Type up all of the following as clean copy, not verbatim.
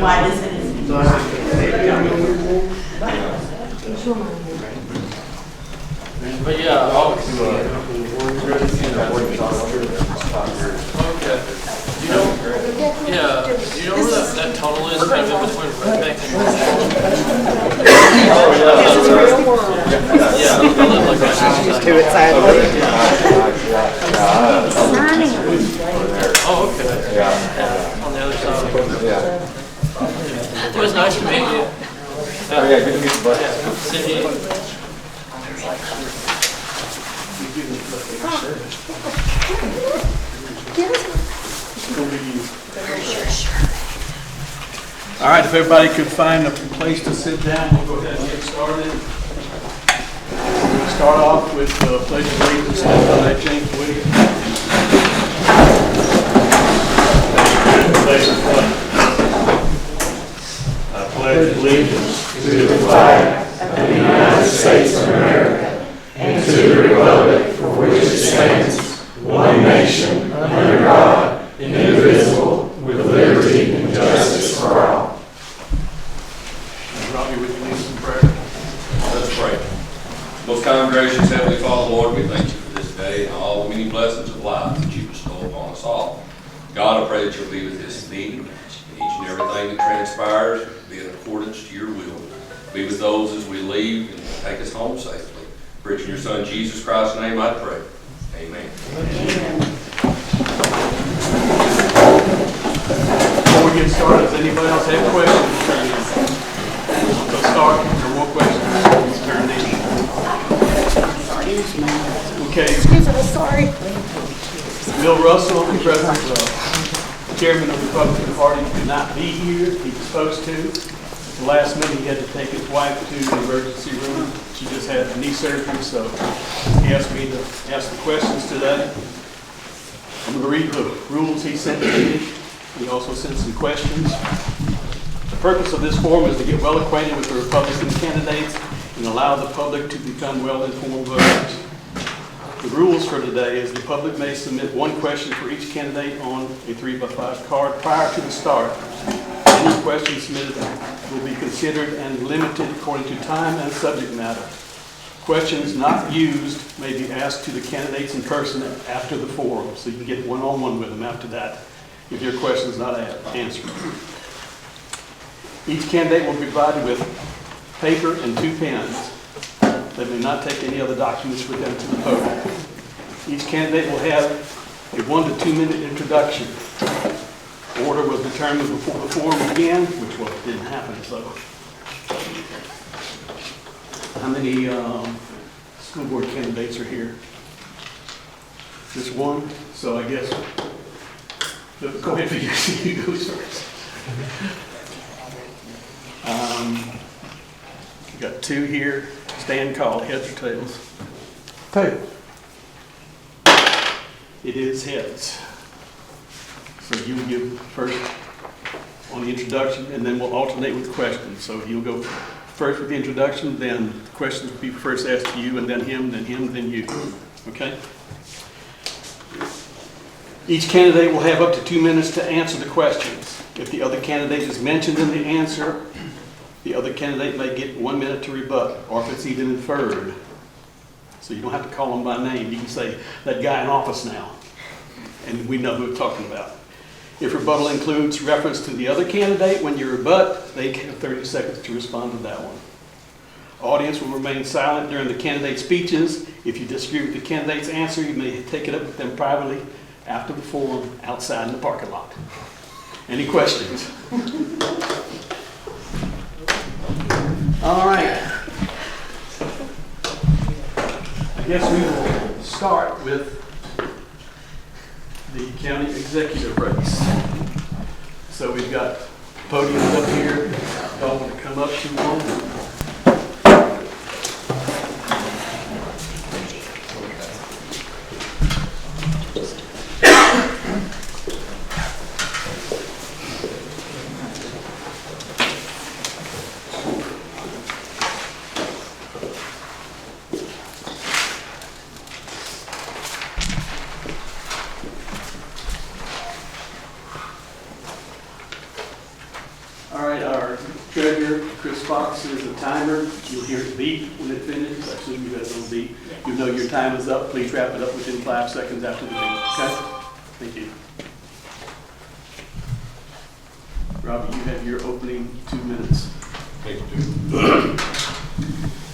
Why does it? But yeah, I'll, okay. Do you know? Yeah. Do you know where that tunnel is? Kind of in between Redneck and yeah, I live like that. To it sadly. Oh, okay. On the other side. It was nice to meet you. Oh yeah, good to meet you, bud. Yeah, Cindy. All right, if everybody could find a place to sit down, we'll go ahead and get started. We'll start off with the Pledge of Allegiance led by James Williams. I pledge allegiance to the flag of the United States of America and to the republic for which it stands, one nation, under God, indivisible, with liberty and justice for all. Robbie, would you lead us in prayer? Let's pray. Most kind, gracious Heavenly Father, Lord, we thank you for this day and all the many blessings of life that you bestow upon us all. God, I pray that you'll be with this meeting, each and everything that transpires, be in accordance to your will. Be with those as we leave and take us home safely. For it's in your Son, Jesus Christ's name, I pray. Amen. Before we get started, does anybody else have questions? Let's start. There are more questions. Okay. Sorry. Bill Russell, the president, chairman of the Republican Party, could not be here. He was supposed to. At the last minute, he had to take his wife to the emergency room. She just had knee surgery, so he asked me to ask the questions today. I'm going to read the rules he sent to me. He also sent some questions. The purpose of this forum is to get well acquainted with the Republican candidates and allow the public to become well-informed voters. The rules for today is the public may submit one question for each candidate on a 3x5 card prior to the start. Any questions submitted will be considered and limited according to time and subject matter. Questions not used may be asked to the candidates in person after the forum, so you can get one-on-one with them after that if your question is not answered. Each candidate will be provided with paper and 2 pens. They may not take any other documents with them to the podium. Each candidate will have a 1 to 2 minute introduction. Order was determined before the forum began, which didn't happen, so. How many school board candidates are here? Just one, so I guess, go ahead, you go first. We've got 2 here. Stand call, heads or tails? Tails. It is heads. So you give first on the introduction, and then we'll alternate with questions. So you'll go first with the introduction, then the questions will be first asked to you, and then him, then you. Okay? Each candidate will have up to 2 minutes to answer the questions. If the other candidate is mentioned in the answer, the other candidate may get 1 minute to rebut, or if it's even inferred. So you don't have to call them by name. You can say, that guy in office now, and we know who we're talking about. If rebuttal includes reference to the other candidate, when you rebut, they have 30 seconds to respond to that one. Audience will remain silent during the candidate's speeches. If you disagree with the candidate's answer, you may take it up with them privately after the forum outside in the parking lot. Any questions? All right. I guess we will start with the county executive race. So we've got podiums up here. Y'all want to come up to one? box is a timer. You'll hear it beep when it finishes. I assume you guys don't beep. You know your time is up. Please wrap it up within 5 seconds after the beep, okay? Thank you. Robbie, you have your opening 2 minutes. Thank you.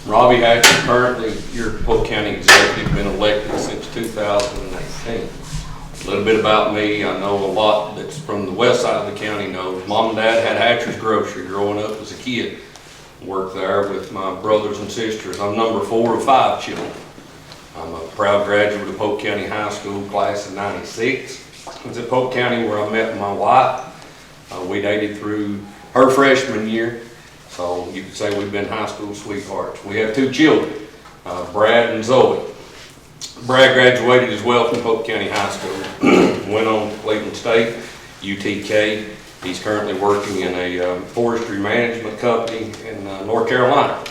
Robbie Hatcher, currently your Polk County Executive, been elected since 2018. A little bit about me, I know a lot that's from the west side of the county knows. Mom and Dad had Hatcher's Grocery growing up as a kid. Worked there with my brothers and sisters. I'm number 4 of 5 children. I'm a proud graduate of Polk County High School, class of '96. I was at Polk County where I met my wife. We dated through her freshman year, so you could say we've been high school sweethearts. We have 2 children, Brad and Zoe. Brad graduated as well from Polk County High School, went on to Cleveland State, UTK. He's currently working in a forestry management company in North Carolina.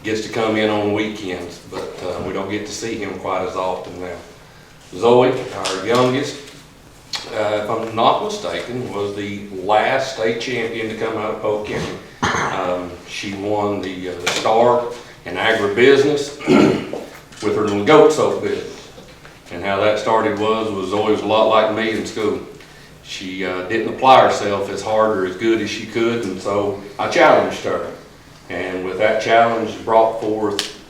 Gets to come in on weekends, but we don't get to see him quite as often now. Zoe, our youngest, if I'm not mistaken, was the last state champion to come out of Polk County. She won the star in agribusiness with her little goat soap business. And how that started was always a lot like me in school. She didn't apply herself as hard or as good as she could, and so I challenged her. And with that challenge, brought forth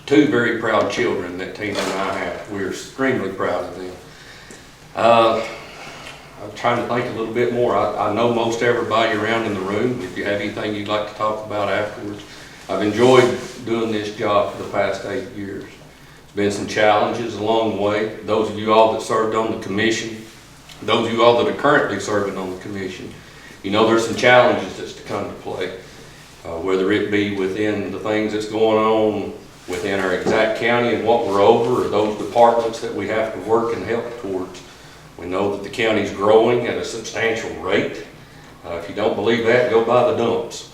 2 very proud children that Tina and I have. We're extremely proud of them. I'm trying to think a little bit more. I know most everybody around in the room. If you have anything you'd like to talk about afterwards. I've enjoyed doing this job for the past 8 years. There's been some challenges along the way. Those of you all that served on the commission, those of you all that are currently serving on the commission, you know there's some challenges that's to come to play. Whether it be within the things that's going on within our exact county and what we're over, or those departments that we have to work and help towards. We know that the county's growing at a substantial rate. If you don't believe that, go by the dumps.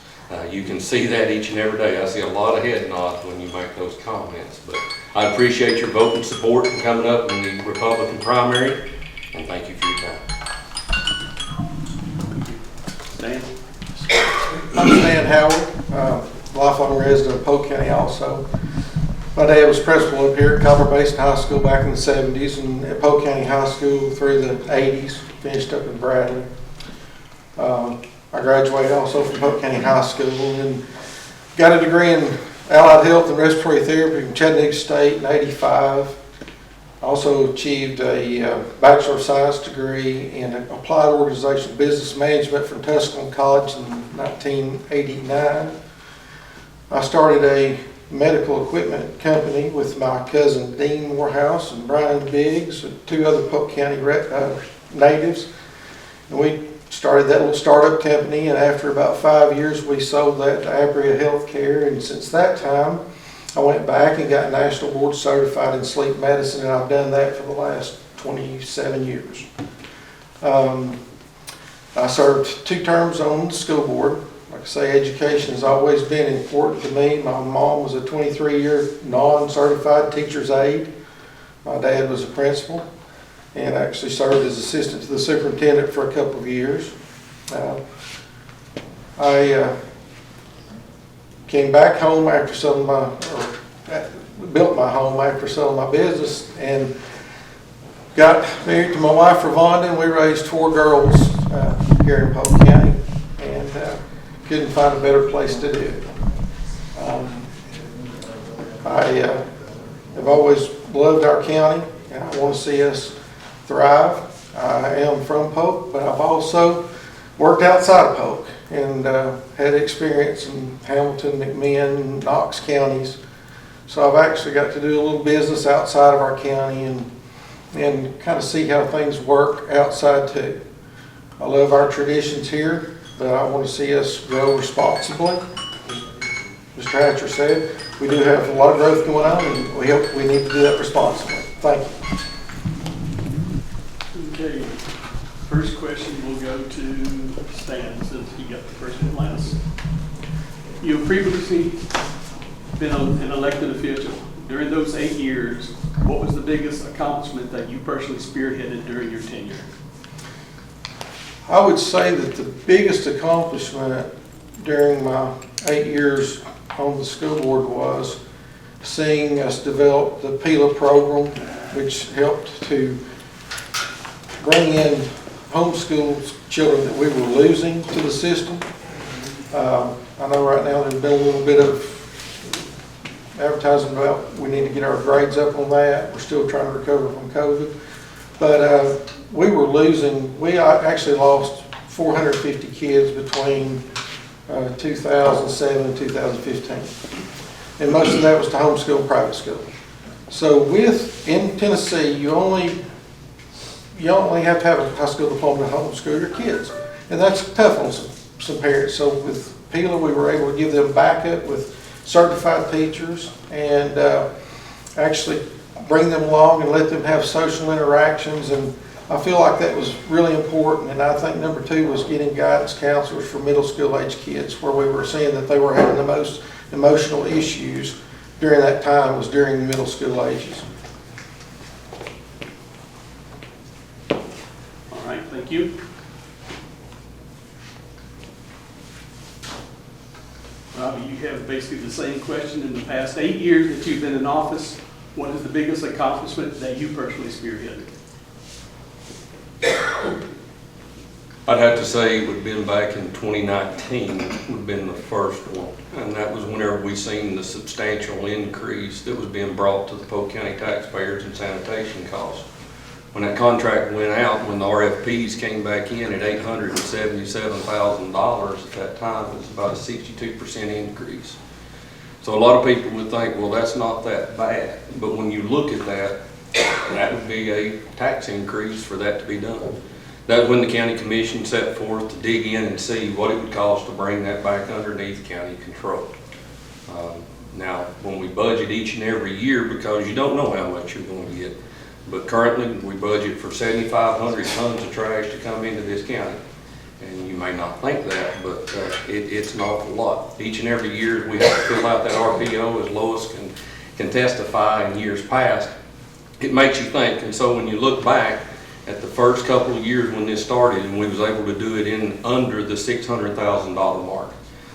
You can see that each and every day. I see a lot of head nods when you make those comments. But I appreciate your vote and support in coming up in the Republican primary, and thank you for your time. Stan? I'm Stan Howard, lifelong resident of Polk County also. My dad was principal up here at Copper Basin High School back in the 70s, and at Polk County High School through the 80s, finished up in Bradley. I graduated also from Polk County High School and got a degree in Allied Health and Respiratory Therapy from Chattanooga State in '85. Also achieved a Bachelor of Science degree in Applied Organizational Business Management from Tusculum College in 1989. I started a medical equipment company with my cousin Dean Morehouse and Brian Biggs, and 2 other Polk County natives. And we started that little startup company, and after about 5 years we sold that to Abria Healthcare, and since that time I went back and got National Board Certified in Sleep Medicine, and I've done that for the last 27 years. I served 2 terms on the school board. Like I say, education has always been important to me. My mom was a 23-year non-certified teacher's aide. My dad was a principal and actually served as assistant to the superintendent for a couple of years. I came back home after built my home after selling my business, and got married to my wife, Ravonda, and we raised 4 girls here in Polk County, and couldn't find a better place to do it. I have always loved our county, and I want to see us thrive. I am from Polk, but I've also worked outside of Polk and had experience in Hamilton, McMinn, Knox counties. So I've actually got to do a little business outside of our county and kind of see how things work outside too. I love our traditions here, but I want to see us grow responsibly. Mr. Hatcher said, we do have a lot of growth going on, and we need to do that responsibly. Thank you. Okay. First question will go to Stan, since he got the first and last. You have previously been an elected official. During those 8 years, what was the biggest accomplishment that you personally spearheaded during your tenure? I would say that the biggest accomplishment during my 8 years on the school board was seeing us develop the PILA program, which helped to bring in homeschool children that we were losing to the system. I know right now there's been a little bit of advertising about we need to get our grades up on that. We're still trying to recover from COVID. But we were losing, we actually lost 450 kids between 2007 and 2015. And most of that was to homeschool private school. So in Tennessee, you only have to have a high school diploma to homeschool your kids. And that's tough on some parents. So with PILA, we were able to give them backup with certified teachers and actually bring them along and let them have social interactions. And I feel like that was really important. And I think number 2 was getting guidance counselors for middle school age kids, where we were seeing that they were having the most emotional issues during that time was during the middle school ages. All right, thank you. Robbie, you have basically the same question. In the past 8 years that you've been in office, what is the biggest accomplishment that you personally spearheaded? I'd have to say it would have been back in 2019 would have been the first one. And that was whenever we seen the substantial increase that was being brought to the Polk County taxpayers in sanitation costs. When that contract went out, when the RFPs came back in at $877,000 at that time, it was about a 62% increase. So a lot of people would think, well, that's not that bad. But when you look at that, that would be a tax increase for that to be done. That's when the county commission set forth to dig in and see what it would cost to bring that back underneath county control. Now, when we budget each and every year, because you don't know how much you're going to get, but currently we budget for 7,500 tons of trash to come into this county. And you may not think that, but it's an awful lot. Each and every year we have to fill out that RPO, as Lois can testify in years past. It makes you think. And so when you look back at the first couple of years when this started, and we was able to do it in under the $600,000 mark,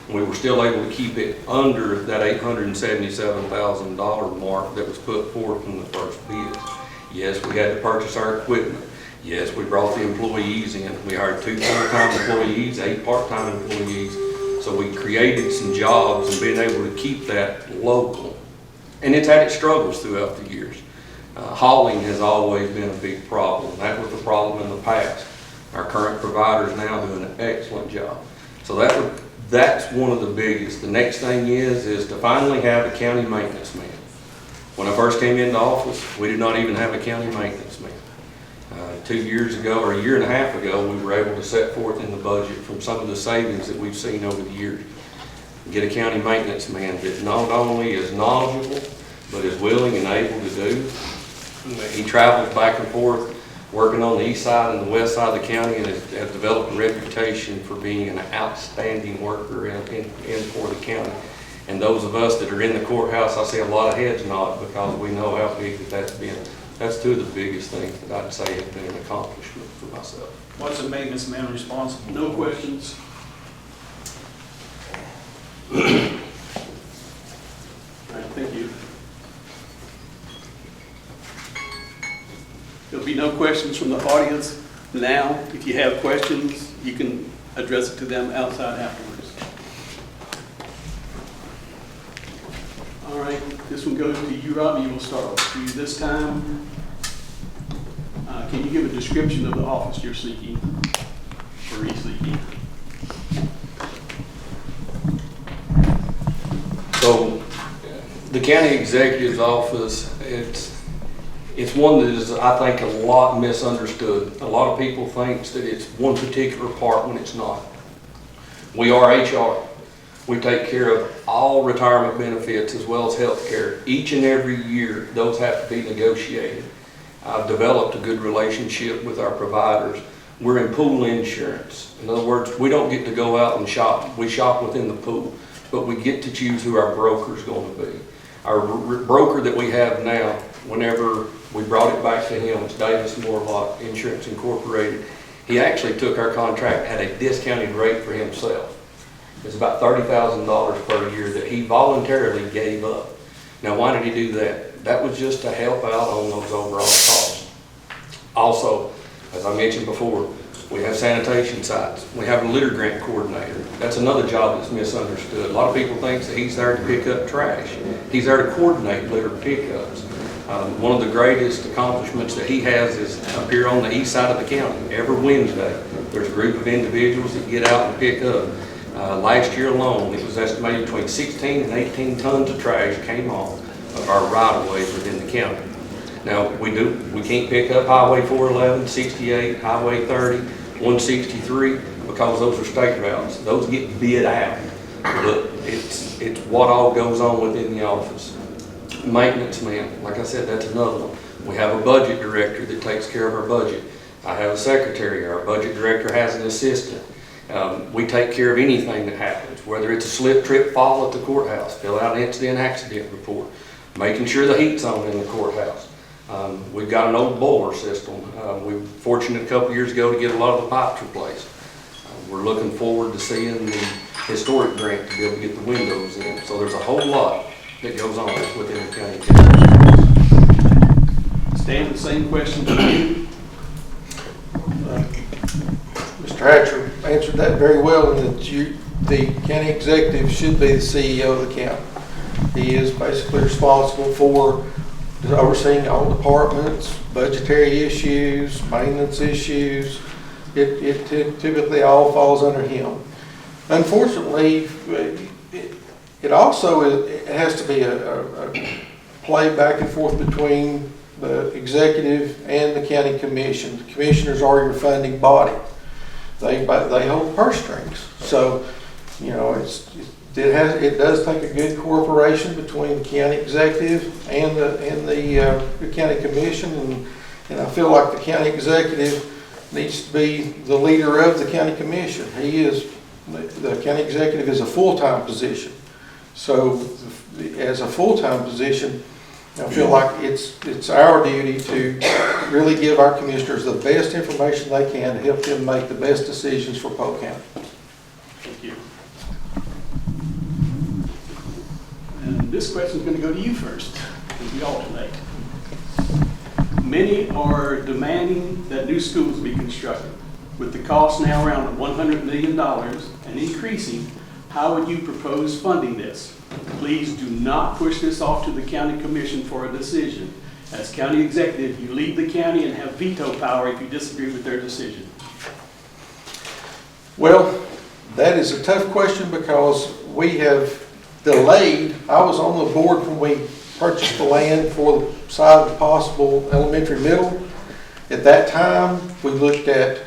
we were still able to keep it under that $877,000 mark that was put forth from the first bid. Yes, we had to purchase our equipment. Yes, we brought the employees in. We hired 2 full-time employees, 8 part-time employees. So we created some jobs and been able to keep that local. And it's had its struggles throughout the years. Hauling has always been a big problem. That was the problem in the past. Our current provider is now doing an excellent job. So that's one of the biggest. The next thing is to finally have a county maintenance man. When I first came into office, we did not even have a county maintenance man. 2 years ago, or a year and a half ago, we were able to set forth in the budget from some of the savings that we've seen over the years. Get a county maintenance man that not only is knowledgeable, but is willing and able to do. He travels back and forth, working on the east side and the west side of the county, and has developed a reputation for being an outstanding worker in for the county. And those of us that are in the courthouse, I see a lot of heads nod because we know how big that's been. That's 2 of the biggest things that I'd say have been an accomplishment for myself. What's a maintenance man responsible? No questions. All right, thank you. There'll be no questions from the audience now. If you have questions, you can address it to them outside afterwards. All right, this one goes to you, Robbie. We'll start with you this time. Can you give a description of the office you're seeking or re-seeking? So, the county executive's office, it's one that is, I think, a lot misunderstood. A lot of people think that it's one particular part when it's not. We are HR. We take care of all retirement benefits as well as health care. Each and every year, those have to be negotiated. I've developed a good relationship with our providers. We're in pool insurance. In other words, we don't get to go out and shop. We shop within the pool, but we get to choose who our broker's going to be. Our broker that we have now, whenever we brought it back to him, it's Davis Morlock Insurance Incorporated. He actually took our contract at a discounted rate for himself. is about $30,000 per year that he voluntarily gave up. Now, why did he do that? That was just to help out on those overall costs. Also, as I mentioned before, we have sanitation sites. We have a litter grant coordinator. That's another job that's misunderstood. A lot of people think that he's there to pick up trash. He's there to coordinate litter pickups. One of the greatest accomplishments that he has is up here on the east side of the county. Every Wednesday, there's a group of individuals that get out and pick up. Last year alone, it was estimated between 16 and 18 tons of trash came off of our right-of-ways within the county. Now, we can't pick up Highway 411, 68, Highway 30, 163, because those are state routes. Those get bid out, but it's what all goes on within the office. Maintenance man, like I said, that's another one. We have a budget director that takes care of our budget. I have a secretary. Our budget director has an assistant. We take care of anything that happens, whether it's a slip, trip, fall at the courthouse, fill out an incident accident report, making sure the heat's on in the courthouse. We've got an old boiler system. We were fortunate a couple years ago to get a lot of the pipes replaced. We're looking forward to seeing the historic grant to be able to get the windows in. So there's a whole lot that goes on within the county. Stan, the same question to you. Mr. Hatcher answered that very well, in that the county executive should be the CEO of the county. He is basically responsible for overseeing all departments, budgetary issues, maintenance issues. It typically all falls under him. Unfortunately, it also has to be a play back and forth between the executive and the county commission. The commissioners are your funding body. They hold purse strings. So, you know, it does take a good cooperation between the county executive and the county commission, and I feel like the county executive needs to be the leader of the county commission. The county executive is a full-time position. So as a full-time position, I feel like it's our duty to really give our commissioners the best information they can to help them make the best decisions for Polk County. Thank you. And this question is going to go to you first, as the alternate. Many are demanding that new schools be constructed. With the cost now around $100 million and increasing, how would you propose funding this? Please do not push this off to the county commission for a decision. As county executive, you lead the county and have veto power if you disagree with their decision. Well, that is a tough question because we have delayed. I was on the board when we purchased the land for the site of the possible elementary middle. At that time, we looked at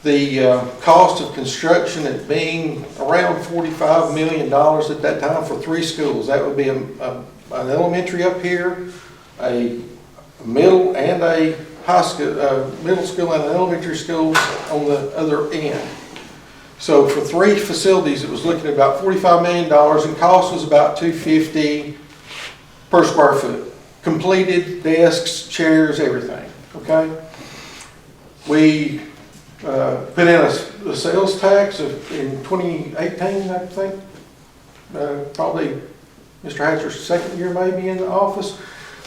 the cost of construction at being around $45 million at that time for 3 schools. That would be an elementary up here, a middle and a high school, middle school and an elementary school on the other end. So for 3 facilities, it was looking at about $45 million, and cost was about $250 per square foot. Completed desks, chairs, everything. Okay. We put in a sales tax in 2018, I think. Probably Mr. Hatcher's second year maybe in the office.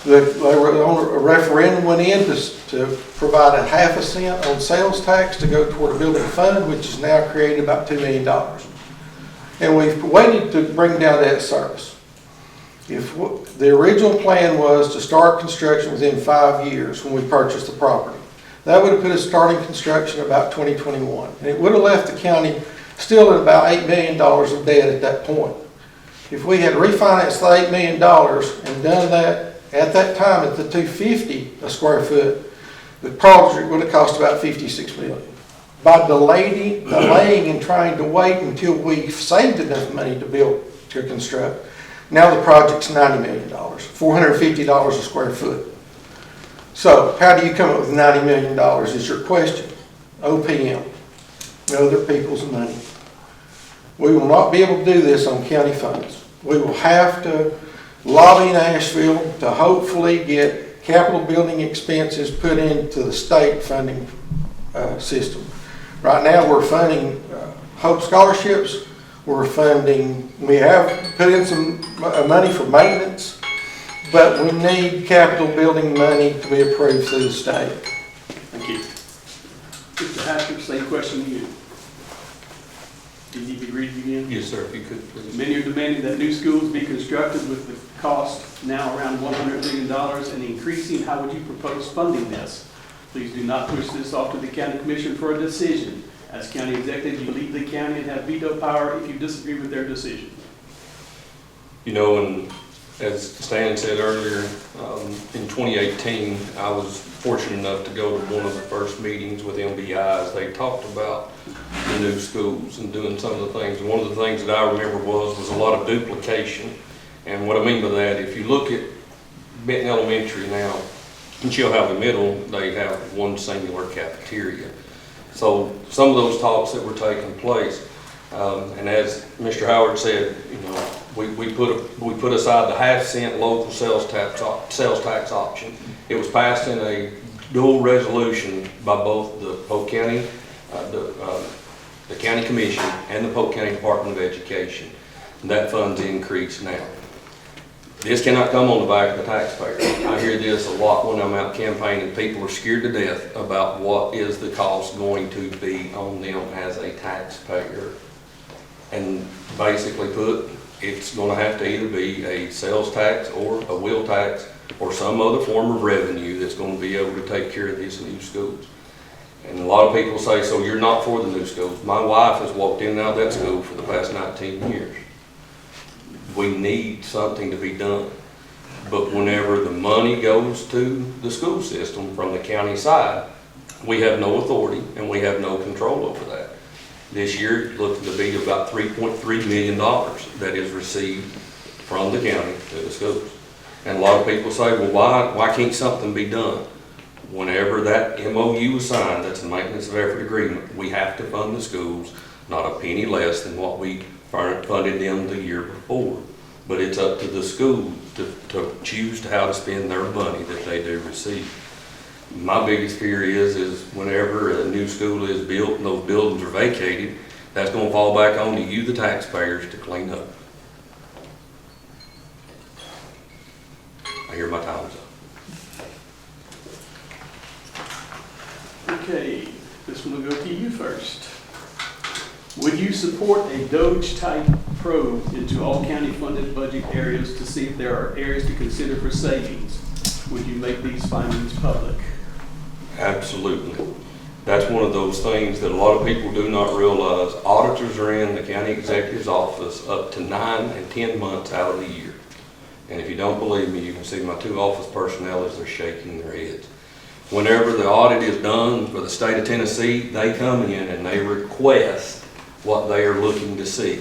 A referendum went in to provide a ½ cent on sales tax to go toward a building fund, which has now created about $2 million. And we've waited to bring down that service. The original plan was to start construction within 5 years when we purchased the property. That would have put us starting construction about 2021. And it would have left the county still at about $8 million of debt at that point. If we had refinanced the $8 million and done that at that time at the $250 a square foot, the project would have cost about $56 million. By delaying and trying to wait until we saved enough money to construct, now the project's $90 million, $450 a square foot. So how do you come up with $90 million is your question. OPM, other people's money. We will not be able to do this on county funds. We will have to lobby Nashville to hopefully get capital building expenses put into the state funding system. Right now we're funding Hope scholarships we're funding, we have put in some money for maintenance, but we need capital building money to be approved through the state. Thank you. Mr. Haskell, same question to you. Do you need me to read it again? Yes, sir, if you could, please. Many are demanding that new schools be constructed with the cost now around $100 million and increasing. How would you propose funding this? Please do not push this off to the county commission for a decision. As county executive, you lead the county and have veto power if you disagree with their decision. You know, and as Stan said earlier, in 2018, I was fortunate enough to go to one of the first meetings with MBIs. They talked about the new schools and doing some of the things. And one of the things that I remember was a lot of duplication. And what I mean by that, if you look at Benton Elementary now, and Chilhowie Middle, they have one singular cafeteria. So some of those talks that were taking place, and as Mr. Howard said, you know, we put aside the half-cent local sales tax option. It was passed in a dual resolution by both the Polk County, the County Commission, and the Polk County Department of Education. And that fund's increased now. This cannot come on the back of the taxpayer. I hear this a lot when I'm out campaigning. People are scared to death about what is the cost going to be on them as a taxpayer. And basically put, it's going to have to either be a sales tax or a wheel tax or some other form of revenue that's going to be able to take care of these new schools. And a lot of people say, so you're not for the new schools. My wife has walked in and out of that school for the past 19 years. We need something to be done. But whenever the money goes to the school system from the county side, we have no authority and we have no control over that. This year, looking to be about $3.3 million that is received from the county to the schools. And a lot of people say, well, why can't something be done? Whenever that MOU was signed, that's a maintenance of effort agreement, we have to fund the schools, not a penny less than what we funded them the year before. But it's up to the school to choose how to spend their money that they do receive. My biggest fear is whenever a new school is built and those buildings are vacated, that's going to fall back onto you, the taxpayers, to clean up. I hear my time's up. Okay, this one will go to you first. Would you support a Doge-type probe into all county-funded budget areas to see if there are areas to consider for savings? Would you make these findings public? Absolutely. That's one of those things that a lot of people do not realize. Auditors are in the county executive's office up to 9 and 10 months out of the year. And if you don't believe me, you can see my two office personnel as they're shaking their heads. Whenever the audit is done for the state of Tennessee, they come in and they request what they are looking to see.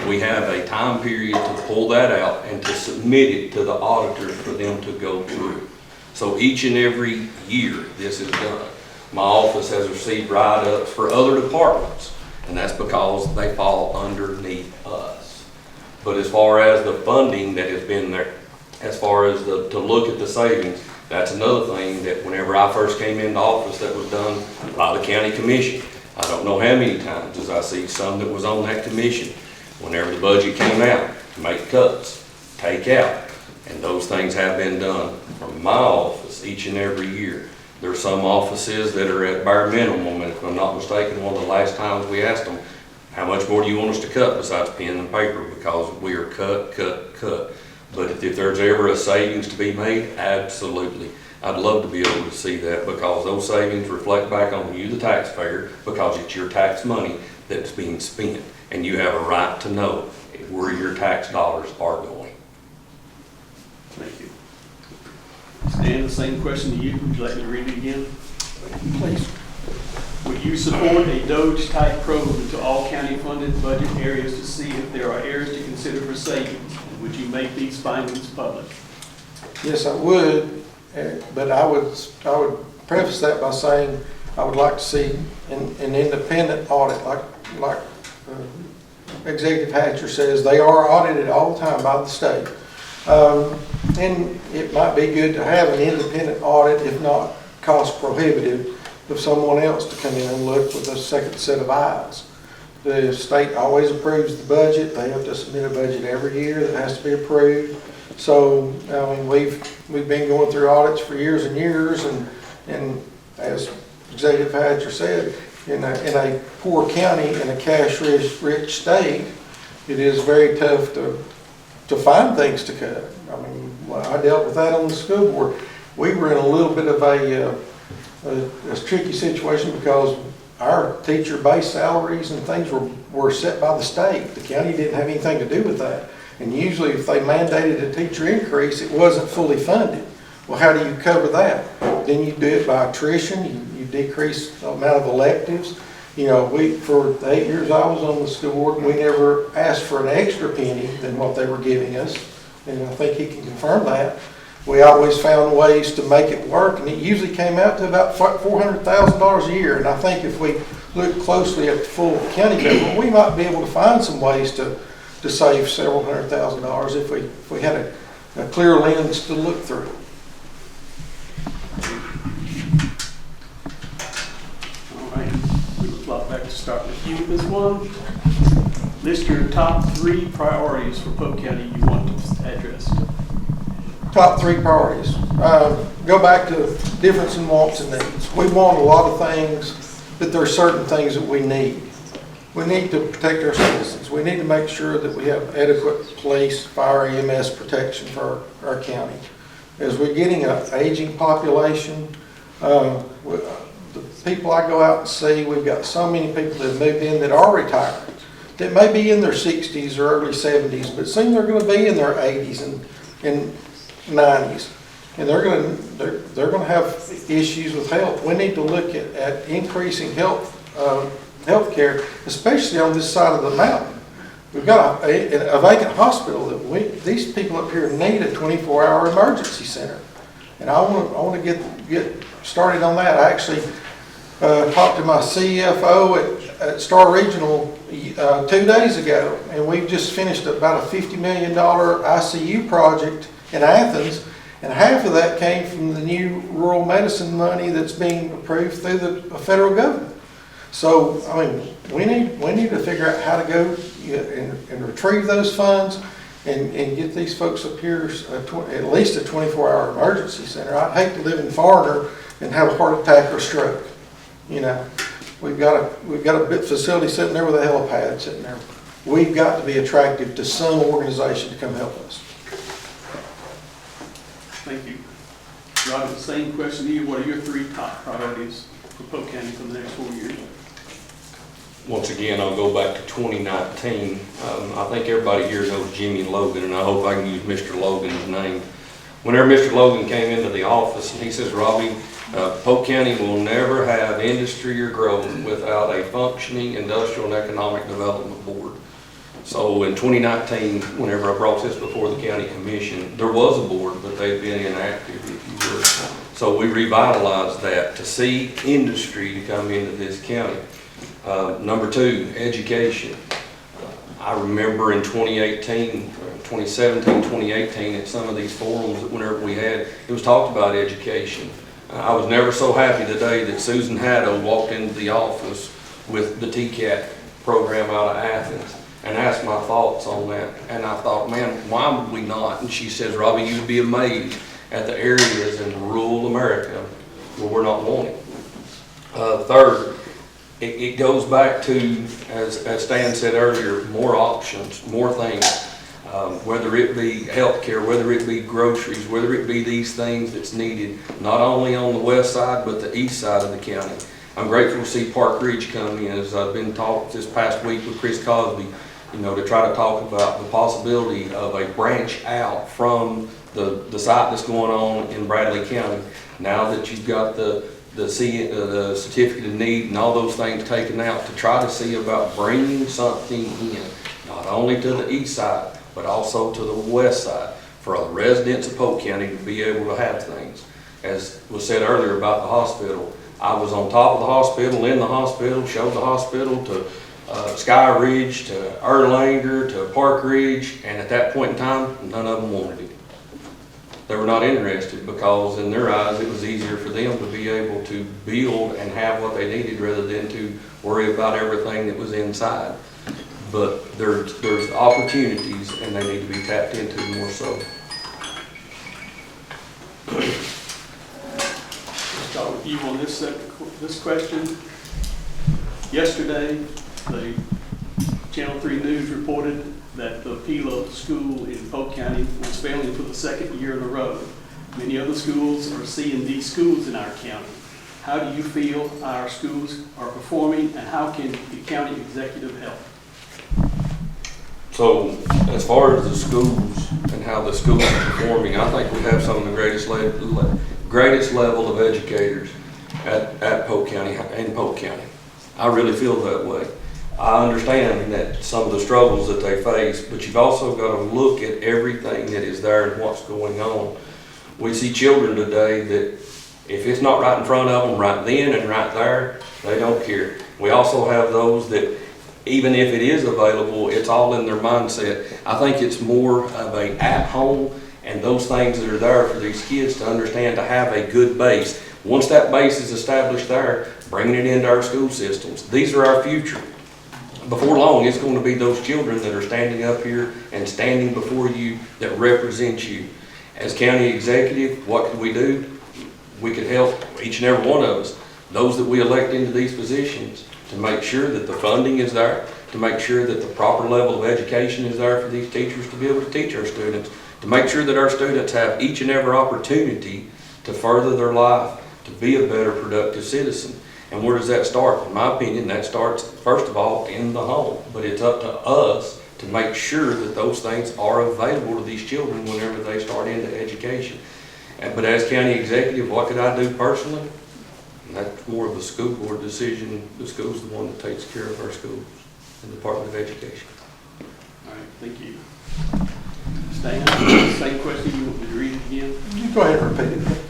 We have a time period to pull that out and to submit it to the auditors for them to go through. So each and every year this is done. My office has received write-ups for other departments, and that's because they fall underneath us. But as far as the funding that has been there, as far as to look at the savings, that's another thing that whenever I first came into office that was done by the county commission. I don't know how many times as I see some that was on that commission, whenever the budget came out, make cuts, take out. And those things have been done from my office each and every year. There are some offices that are at bare minimum, and if I'm not mistaken, one of the last times we asked them, how much more do you want us to cut besides pen and paper? Because we are cut. But if there's ever a savings to be made, absolutely. I'd love to be able to see that because those savings reflect back on you, the taxpayer, because it's your tax money that's being spent. And you have a right to know where your tax dollars are going. Thank you. Stan, the same question to you. Would you like me to read it again? Please. Would you support a Doge-type probe into all county-funded budget areas to see if there are areas to consider for savings? And would you make these findings public? Yes, I would, but I would preface that by saying I would like to see an independent audit, like Executive Hatcher says. They are audited all the time by the state. And it might be good to have an independent audit, if not cost prohibitive, of someone else to come in and look with a second set of eyes. The state always approves the budget. They have to submit a budget every year that has to be approved. So, I mean, we've been going through audits for years and years, and as Executive Hatcher said, in a poor county, in a cash-rich state, it is very tough to find things to cut. I mean, I dealt with that on the school board. We were in a little bit of a tricky situation because our teacher base salaries and things were set by the state. The county didn't have anything to do with that. And usually if they mandated a teacher increase, it wasn't fully funded. Well, how do you cover that? Then you do it by attrition. You decrease the amount of electives. You know, for the 8 years I was on the school board, we never asked for an extra penny than what they were giving us. And I think he can confirm that. We always found ways to make it work, and it usually came out to about $400,000 a year. And I think if we look closely at the full county government, we might be able to find some ways to save several $100,000 if we had a clear lens to look through. All right, we'll flop back to start with you with this one. List your top 3 priorities for Polk County you want to address. Top 3 priorities. Go back to difference in wants and needs. We want a lot of things, but there are certain things that we need. We need to protect our citizens. We need to make sure that we have adequate police, fire, EMS protection for our county. As we're getting an aging population, the people I go out and see, we've got so many people that have moved in that are retired, that may be in their 60s or early 70s, but soon they're going to be in their 80s and 90s, and they're going to have issues with health. We need to look at increasing health care, especially on this side of the mountain. We've got a vacant hospital that these people up here need a 24-hour emergency center, and I want to get started on that. I actually talked to my CFO at Star Regional 2 days ago, and we've just finished about a $50 million ICU project in Athens, and half of that came from the new rural medicine money that's being approved through the federal government. So, I mean, we need to figure out how to go and retrieve those funds and get these folks up here at least a 24-hour emergency center. I'd hate to live in Foreigner and have a heart attack or stroke. You know, we've got a big facility sitting there with a helipad sitting there. We've got to be attractive to some organization to come help us. Thank you. Roger, the same question to you. What are your 3 top priorities for Polk County for the next 4 years? Once again, I'll go back to 2019. I think everybody here knows Jimmy Logan, and I hope I can use Mr. Logan's name. Whenever Mr. Logan came into the office, he says, Robbie, Polk County will never have industry or growth without a functioning industrial and economic development board. So in 2019, whenever I brought this before the county commission, there was a board, but they've been inactive, if you will. So we revitalized that to see industry to come into this county. Number 2, education. I remember in 2017, 2018, at some of these forums, whenever we had, it was talked about education. I was never so happy the day that Susan Haddo walked into the office with the TCAT program out of Athens and asked my thoughts on that. And I thought, man, why would we not? And she says, Robbie, you'd be amazed at the areas in rural America where we're not wanted. Third, it goes back to, as Stan said earlier, more options, more things, whether it be healthcare, whether it be groceries, whether it be these things that's needed, not only on the west side, but the east side of the county. I'm grateful to see Park Ridge come in, as I've been talked this past week with Chris Cosby, you know, to try to talk about the possibility of a branch out from the site that's going on in Bradley County. Now that you've got the certificate of need and all those things taken out, to try to see about bringing something in, not only to the east side, but also to the west side, for the residents of Polk County to be able to have things. As was said earlier about the hospital, I was on top of the hospital, in the hospital, showed the hospital to Sky Ridge, to Erlanger, to Park Ridge, and at that point in time, none of them wanted it. they were not interested because in their eyes, it was easier for them to be able to build and have what they needed rather than to worry about everything that was inside. But there's opportunities and they need to be tapped into more so. Start with you on this question. Yesterday, the Channel 3 News reported that the Pila School in Polk County was failing for the second year in a row. Many other schools are C&D schools in our county. How do you feel our schools are performing, and how can the county executive help? So as far as the schools and how the schools are performing, I think we have some of the greatest level of educators at Polk County, in Polk County. I really feel that way. I understand that some of the struggles that they face, but you've also got to look at everything that is there and what's going on. We see children today that if it's not right in front of them right then and right there, they don't care. We also have those that even if it is available, it's all in their mindset. I think it's more of a at home and those things that are there for these kids to understand, to have a good base. Once that base is established there, bringing it into our school systems. These are our future. Before long, it's going to be those children that are standing up here and standing before you that represent you. As county executive, what could we do? We could help each and every one of us, those that we elect into these positions, to make sure that the funding is there, to make sure that the proper level of education is there for these teachers to be able to teach our students, to make sure that our students have each and every opportunity to further their life, to be a better productive citizen. And where does that start? In my opinion, that starts, first of all, in the home. But it's up to us to make sure that those things are available to these children whenever they start into education. But as county executive, what could I do personally? And that's more of a school board decision. The school's the one that takes care of our schools, the Department of Education. All right, thank you. Stan, same question, you want me to read it again? You go ahead and repeat it.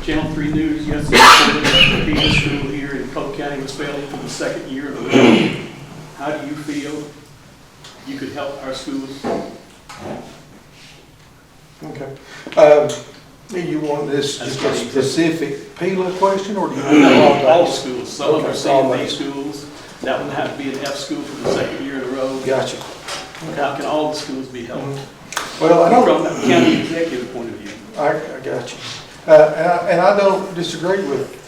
Channel 3 News yesterday reported that the Pila School here in Polk County was failing for the second year in a row. How do you feel you could help our schools? Okay. You want this just a specific Pila question, or do you want All the schools. Some of them are all C&D schools. That one have to be an F school for the second year in a row. Gotcha. How can all the schools be helped? Well, I don't. From the county executive point of view. I got you. And I don't disagree with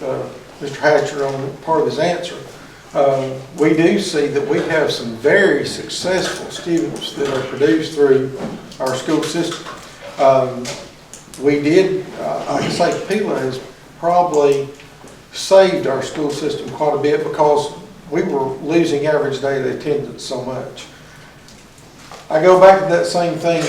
Mr. Hatcher on part of his answer. We do see that we have some very successful students that are produced through our school system. We did, I can say Pila has probably saved our school system quite a bit because we were losing average daily attendance so much. I go back to that same thing,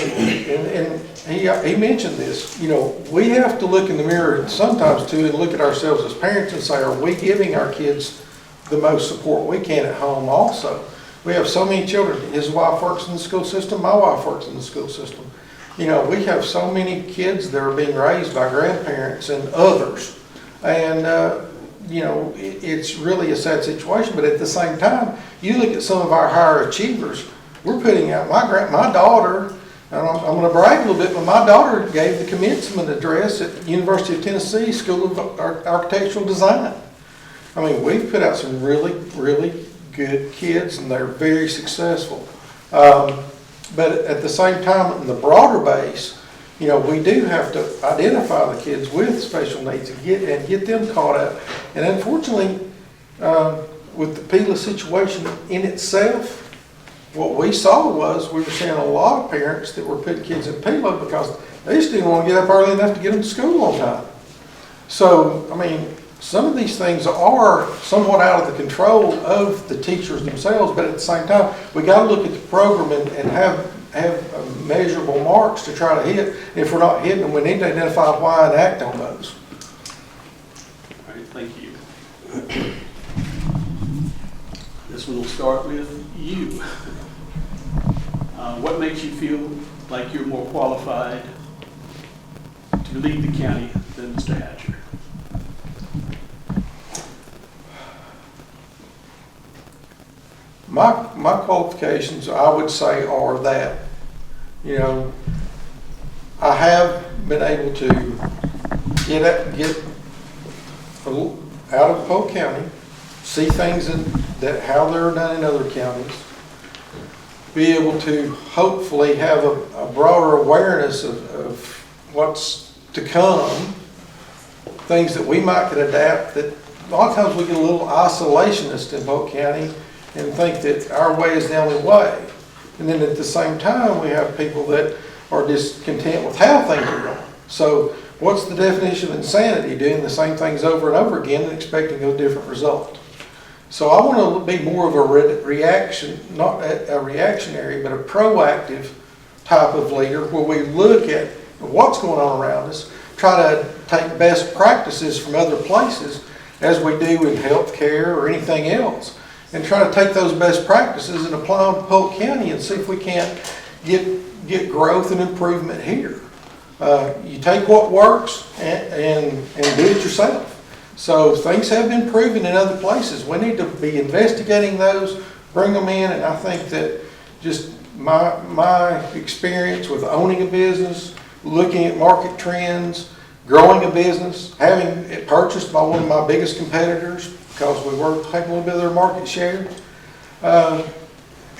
and he mentioned this. You know, we have to look in the mirror sometimes too and look at ourselves as parents and say, are we giving our kids the most support we can at home also? We have so many children. His wife works in the school system, my wife works in the school system. You know, we have so many kids that are being raised by grandparents and others. And, you know, it's really a sad situation. But at the same time, you look at some of our higher achievers. We're putting out, my daughter, and I'm going to brag a little bit, but my daughter gave the commencement address at the University of Tennessee School of Architectural Design. I mean, we've put out some really, really good kids, and they're very successful. But at the same time, in the broader base, you know, we do have to identify the kids with special needs and get them caught up. And unfortunately, with the Pila situation in itself, what we saw was we were seeing a lot of parents that were putting kids in Pila because they just didn't want to get up early enough to get them to school on time. So, I mean, some of these things are somewhat out of the control of the teachers themselves, but at the same time, we got to look at the program and have measurable marks to try to hit. If we're not hitting them, we need to identify why and act on those. All right, thank you. This one will start with you. What makes you feel like you're more qualified to lead the county than Mr. Hatcher? My qualifications, I would say, are that, you know, I have been able to get out of Polk County, see things that how they're done in other counties, be able to hopefully have a broader awareness of what's to come, things that we might could adapt. That a lot of times we get a little isolationist in Polk County and think that our way is the only way. And then at the same time, we have people that are discontent with how things are going. So what's the definition of insanity? Doing the same things over and over again and expecting a different result. So I want to be more of a reaction, not a reactionary, but a proactive type of leader where we look at what's going on around us, try to take best practices from other places as we do in healthcare or anything else, and try to take those best practices and apply them to Polk County and see if we can't get growth and improvement here. You take what works and do it yourself. So things have been proven in other places. We need to be investigating those, bring them in, and I think that just my experience with owning a business, looking at market trends, growing a business, having it purchased by one of my biggest competitors because we were taking a little bit of their market share.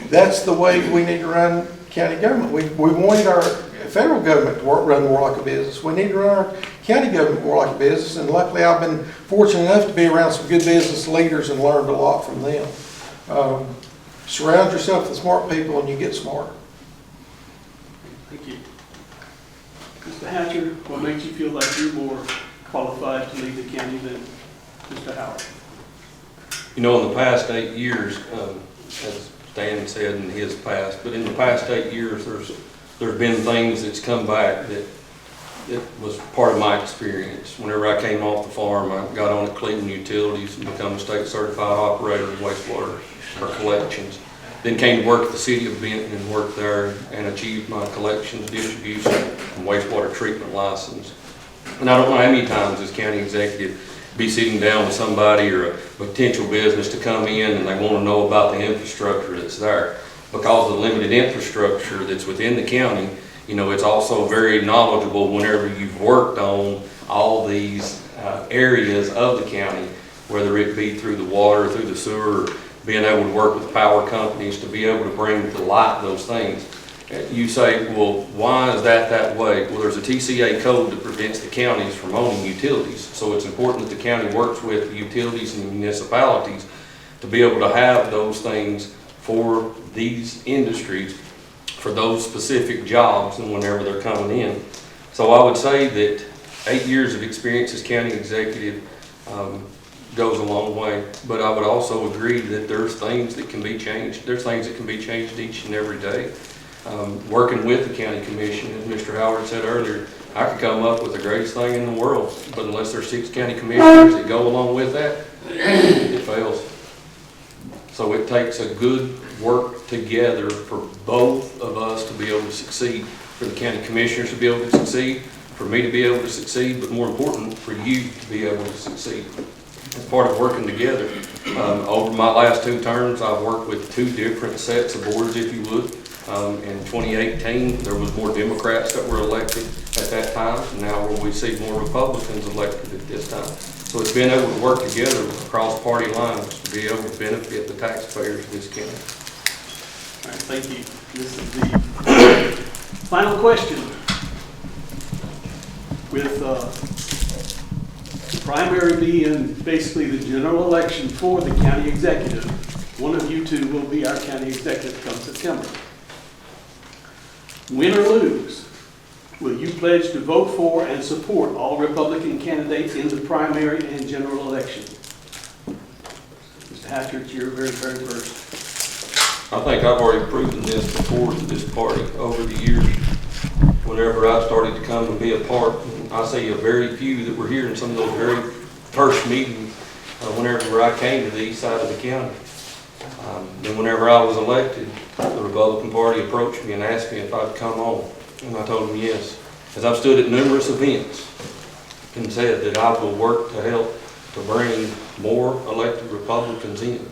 That's the way we need to run county government. We wanted our federal government to run more like a business. We need to run our county government more like a business, and luckily I've been fortunate enough to be around some good business leaders and learned a lot from them. Surround yourself with smart people and you get smarter. Thank you. Mr. Hatcher, what makes you feel like you're more qualified to lead the county than Mr. Howard? You know, in the past 8 years, as Dan said in his past, but in the past 8 years, there's been things that's come back that was part of my experience. Whenever I came off the farm, I got on at Cleveland Utilities and become a state certified operator in wastewater for collections. Then came to work at the city of Benton and worked there and achieved my collections, distribution, and wastewater treatment license. And I don't know how many times as county executive be sitting down with somebody or a potential business to come in and they want to know about the infrastructure that's there. Because of the limited infrastructure that's within the county, you know, it's also very knowledgeable whenever you've worked on all these areas of the county, whether it be through the water, through the sewer, being able to work with power companies to be able to bring to light those things. You say, well, why is that way? Well, there's a TCA code that prevents the counties from owning utilities. So it's important that the county works with the utilities and the municipalities to be able to have those things for these industries, for those specific jobs and whenever they're coming in. So I would say that 8 years of experience as county executive goes a long way, but I would also agree that there's things that can be changed. There's things that can be changed each and every day. Working with the county commission, as Mr. Howard said earlier, I could come up with the greatest thing in the world, but unless there's 6 county commissioners that go along with that, it fails. So it takes a good work together for both of us to be able to succeed, for the county commissioners to be able to succeed, for me to be able to succeed, but more important, for you to be able to succeed. As part of working together. Over my last 2 terms, I've worked with 2 different sets of boards, if you would. In 2018, there was more Democrats that were elected at that time. Now we see more Republicans elected at this time. So it's been able to work together across party lines to be able to benefit the taxpayers of this county. All right, thank you. This is the final question. With the primary being basically the general election for the county executive, one of you 2 will be our county executive come September. Win or lose, will you pledge to vote for and support all Republican candidates in the primary and general election? Mr. Hatcher, it's your very first. I think I've already proven this before to this party over the years. Whenever I started to come and be a part, I see a very few that were here in some of those very first meetings whenever I came to the east side of the county. Then whenever I was elected, the Republican Party approached me and asked me if I'd come on. And I told them yes. As I've stood at numerous events and said that I will work to help to bring more elected Republicans in.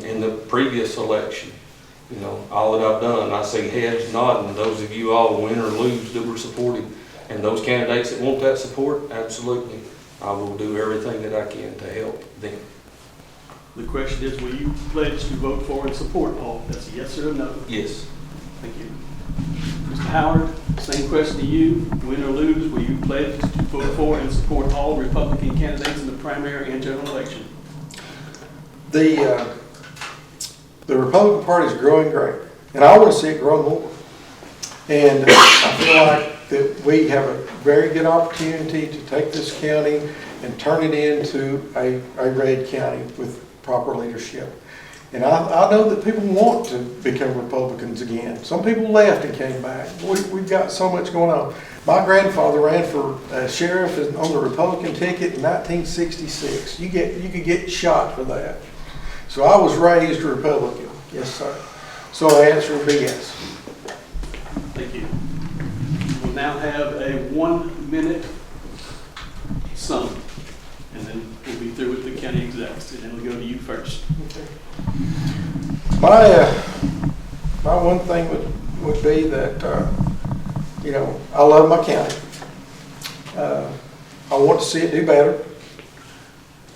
In the previous election, You know, all that I've done, I see heads nodding, those of you all, win or lose, that were supported. And those candidates that want that support, absolutely, I will do everything that I can to help them. The question is, will you pledge to vote for and support Paul? That's a yes or a no. Yes. Thank you. Mr. Howard, same question to you. Win or lose, will you pledge to vote for and support all Republican candidates in the primary and general election? The Republican Party is growing great, and I want to see it grow more. And I feel like that we have a very good opportunity to take this county and turn it into a red county with proper leadership. And I know that people want to become Republicans again. Some people left and came back. We've got so much going on. My grandfather ran for sheriff on the Republican ticket in 1966. You could get shot for that. So I was raised Republican. Yes, sir. So the answer would be yes. Thank you. We'll now have a 1-minute sum, and then we'll be through with the county execs, and then we'll go to you first. Okay. My one thing would be that, you know, I love my county. I want to see it do better.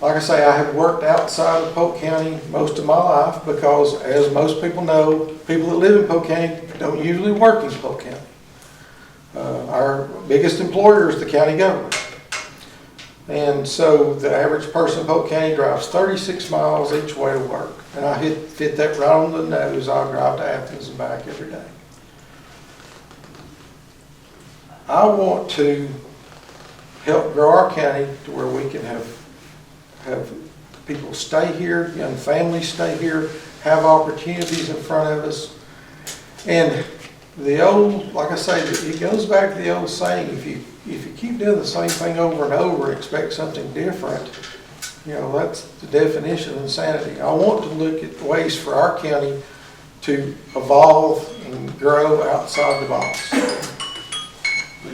Like I say, I have worked outside of Polk County most of my life because, as most people know, people that live in Polk County don't usually work in Polk County. Our biggest employer is the county government. And so the average person in Polk County drives 36 miles each way to work. And I fit that right on the nose. I drive to Athens and back every day. I want to help grow our county to where we can have people stay here, young families stay here, have opportunities in front of us. And the old, like I say, it goes back to the old saying, if you keep doing the same thing over and over and expect something different, you know, that's the definition of insanity. I want to look at ways for our county to evolve and grow outside the box.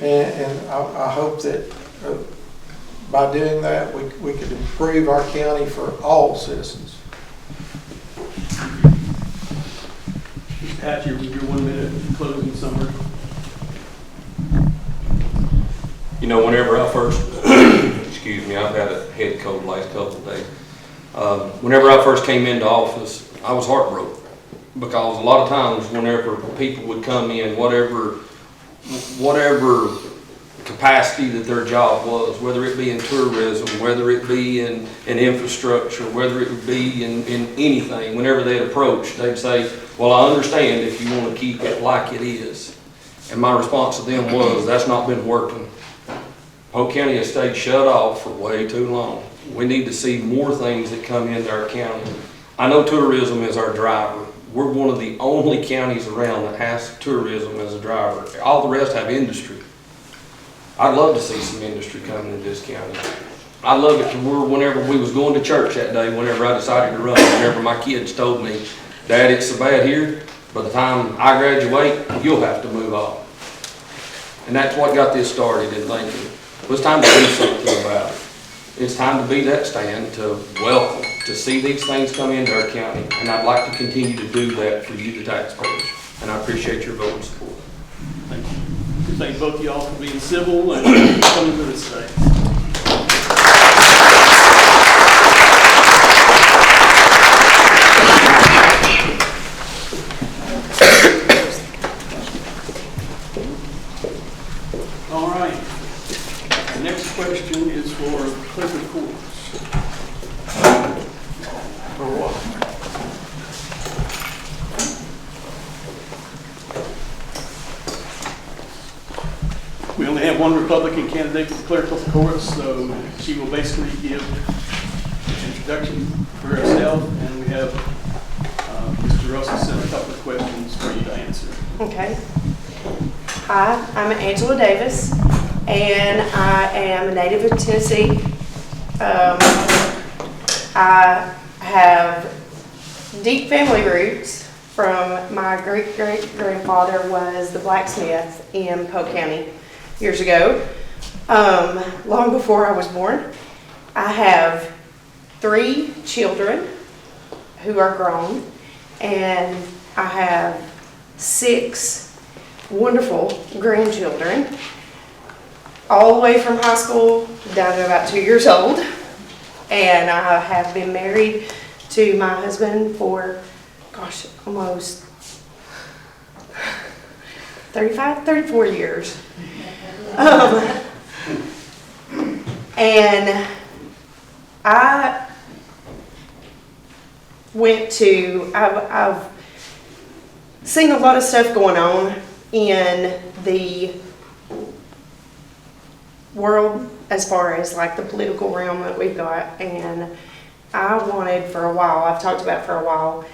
And I hope that by doing that, we could improve our county for all citizens. Pat, your 1-minute closing summary. You know, whenever I first, excuse me, I've had a head cold the last couple of days. Whenever I first came into office, I was heartbroken because a lot of times whenever people would come in, whatever capacity that their job was, whether it be in tourism, whether it be in infrastructure, whether it would be in anything, whenever they'd approach, they'd say, well, I understand if you want to keep it like it is. And my response to them was, that's not been working. Polk County has stayed shut off for way too long. We need to see more things that come into our county. I know tourism is our driver. We're one of the only counties around that has tourism as a driver. All the rest have industry. I'd love to see some industry coming into this county. I love it to where whenever we was going to church that day, whenever I decided to run, whenever my kids told me, Dad, it's so bad here, by the time I graduate, you'll have to move on. And that's what got this started in thinking, well, it's time to do something about it. It's time to be that stand, to welcome, to see these things come into our county. And I'd like to continue to do that for you, the taxpayers. And I appreciate your vote and support. Thank you. Thank both of y'all for being civil and coming to this day. All right. The next question is for clerk of courts. For what? We only have one Republican candidate for the clerk of the courts, so she will basically give an introduction for herself, and we have Mr. Russell sent a couple of questions for you to answer. Okay. Hi, I'm Angela Davis, and I am a native of Tennessee. I have deep family roots from my great-great-grandfather was the blacksmith in Polk County years ago, long before I was born. I have 3 children who are grown, and I have 6 wonderful grandchildren, all the way from high school down to about 2 years old. And I have been married to my husband for, gosh, almost 34 years. And I I've seen a lot of stuff going on in the world as far as like the political realm that we've got, and I wanted for a while, I've talked about for a while,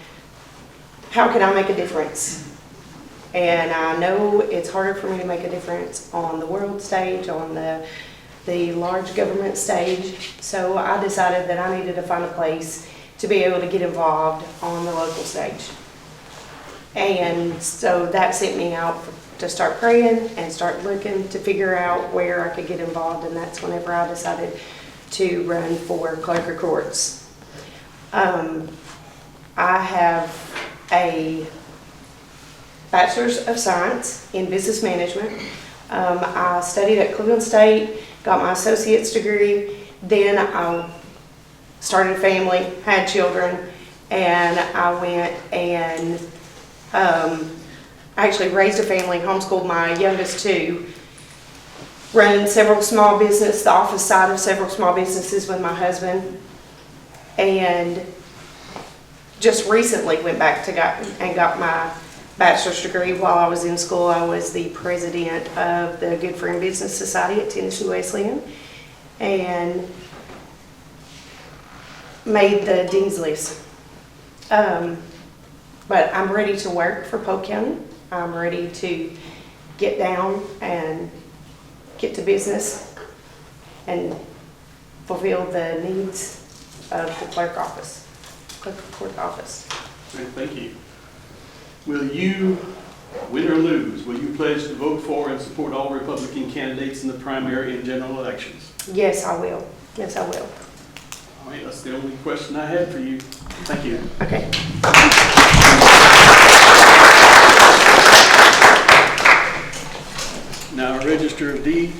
how can I make a difference? And I know it's harder for me to make a difference on the world stage, on the large government stage, so I decided that I needed to find a place to be able to get involved on the local stage. And so that sent me out to start praying and start looking to figure out where I could get involved, and that's whenever I decided to run for clerk of courts. I have a Bachelor's of Science in Business Management. I studied at Cleveland State, got my associate's degree, then I started a family, had children, and I went and actually raised a family, homeschooled my youngest 2, run several small businesses, the office side of several small businesses with my husband, and just recently went back to got my bachelor's degree. While I was in school, I was the president of the Good Friend Business Society at Tennessee Wesleyan and made the dean's list. But I'm ready to work for Polk County. I'm ready to get down and get to business and fulfill the needs of the clerk of court office. Great, thank you. Will you, win or lose, will you pledge to vote for and support all Republican candidates in the primary and general elections? Yes, I will. Yes, I will. All right, that's the only question I had for you. Thank you. Okay. Now, a register of deeds.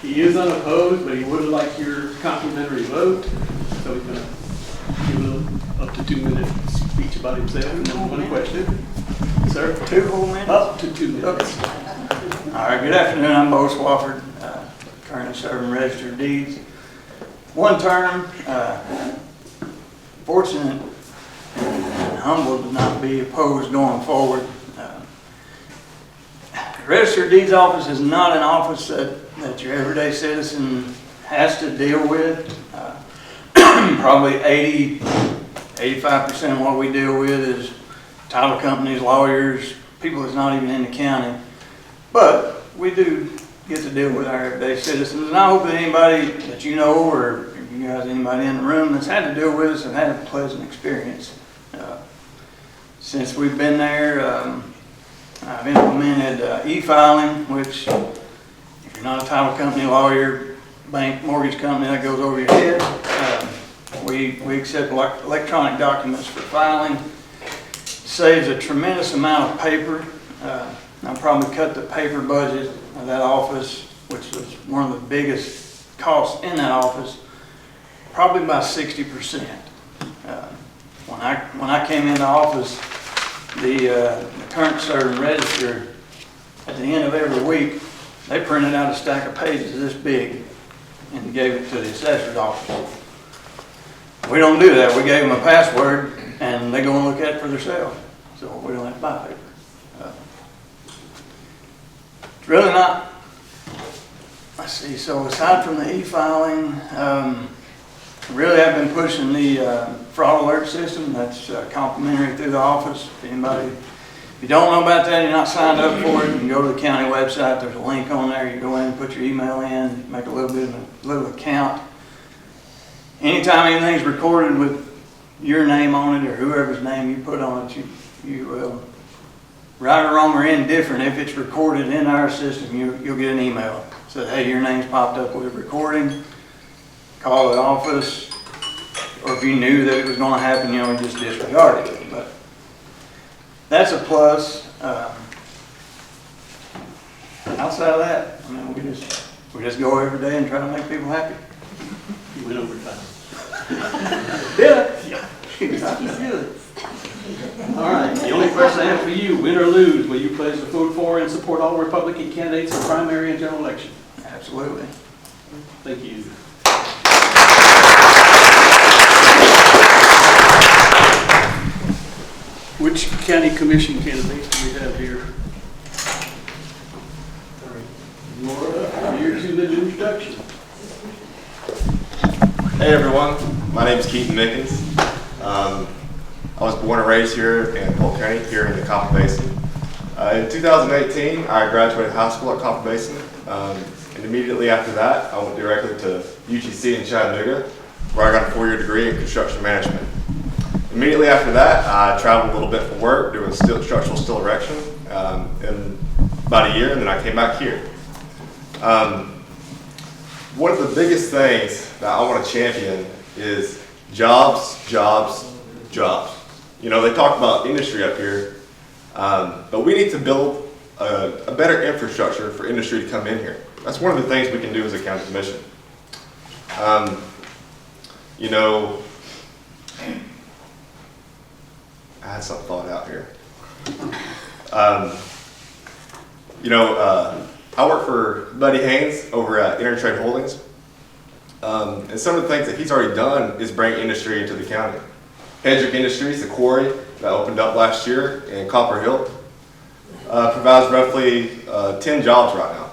He is unopposed, but he would like your complimentary vote. So he's going to give a little up to 2-minute speech about himself and then one question. Sir? 2 whole minutes? Up to 2 minutes. All right, good afternoon. I'm Bo Swafford, currently serving Register of Deeds. 1 term, fortunate and humbled to not be opposed going forward. Register of Deeds office is not an office that your everyday citizen has to deal with. Probably 85% of what we deal with is title companies, lawyers, people that's not even in the county. But we do get to deal with our everyday citizens, and I hope that anybody that you know, or if you guys, anybody in the room that's had to deal with us, have had a pleasant experience. Since we've been there, I've implemented e-filing, which if you're not a title company, lawyer, bank, mortgage company, that goes over your head. We accept electronic documents for filing. Saves a tremendous amount of paper. I probably cut the paper budget of that office, which was one of the biggest costs in that office, probably by 60%. When I came into office, the current serving register, at the end of every week, they printed out a stack of pages this big and gave it to the assessor's office. We don't do that. We gave them a password and they go and look at it for themselves. So we don't have to buy paper. It's really not, let's see, so aside from the e-filing, really I've been pushing the fraud alert system. That's complimentary through the office. If you don't know about that, you're not signed up for it, you can go to the county website. There's a link on there. You go in, put your email in, make a little account. Anytime anything's recorded with your name on it or whoever's name you put on it, you will, right or wrong or indifferent, if it's recorded in our system, you'll get an email. Said, hey, your name's popped up with a recording. call the office, or if you knew that it was gonna happen, you know, you just disregarded it, but that's a plus. Outside of that, I mean, we just go every day and try to make people happy. You went overtime. Yeah. He's good. All right, the only question I have for you, win or lose, will you pledge to vote for and support all Republican candidates in primary and general election? Absolutely. Thank you. Which county commission candidates do we have here? Laura, you're to the introduction. Hey everyone, my name is Keaton Mickens. I was born and raised here in Polk County, here in the Copper Basin. In 2018, I graduated high school at Copper Basin, and immediately after that, I went directly to UTC in Chattanooga, where I got a 4-year degree in construction management. Immediately after that, I traveled a little bit for work, doing structural steel erection in about a year, and then I came back here. One of the biggest things that I want to champion is jobs, jobs, jobs. You know, they talk about industry up here, but we need to build a better infrastructure for industry to come in here. That's one of the things we can do as a county commission. You know, I had some thought out here. I work for Buddy Haynes over at Intertrade Holdings. And some of the things that he's already done is bring industry into the county. Hedrick Industries, the quarry that opened up last year in Copper Hill, provides roughly 10 jobs right now.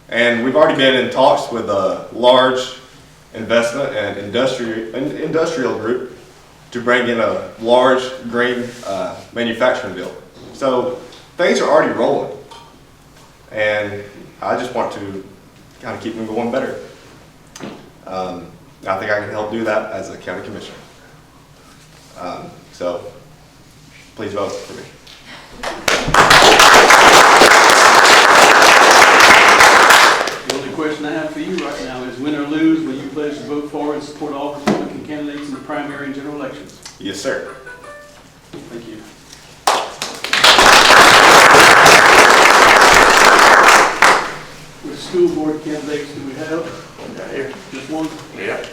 And we've already been in talks with a large investment and industrial group to bring in a large green manufacturing deal. So things are already rolling. And I just want to kind of keep them going better. I think I can help do that as a county commissioner. So please vote for me. The only question I have for you right now is win or lose, will you pledge to vote for and support all Republican candidates in the primary and general elections? Yes, sir. Thank you. Which school board candidates do we have? Right here. Just one? Yeah.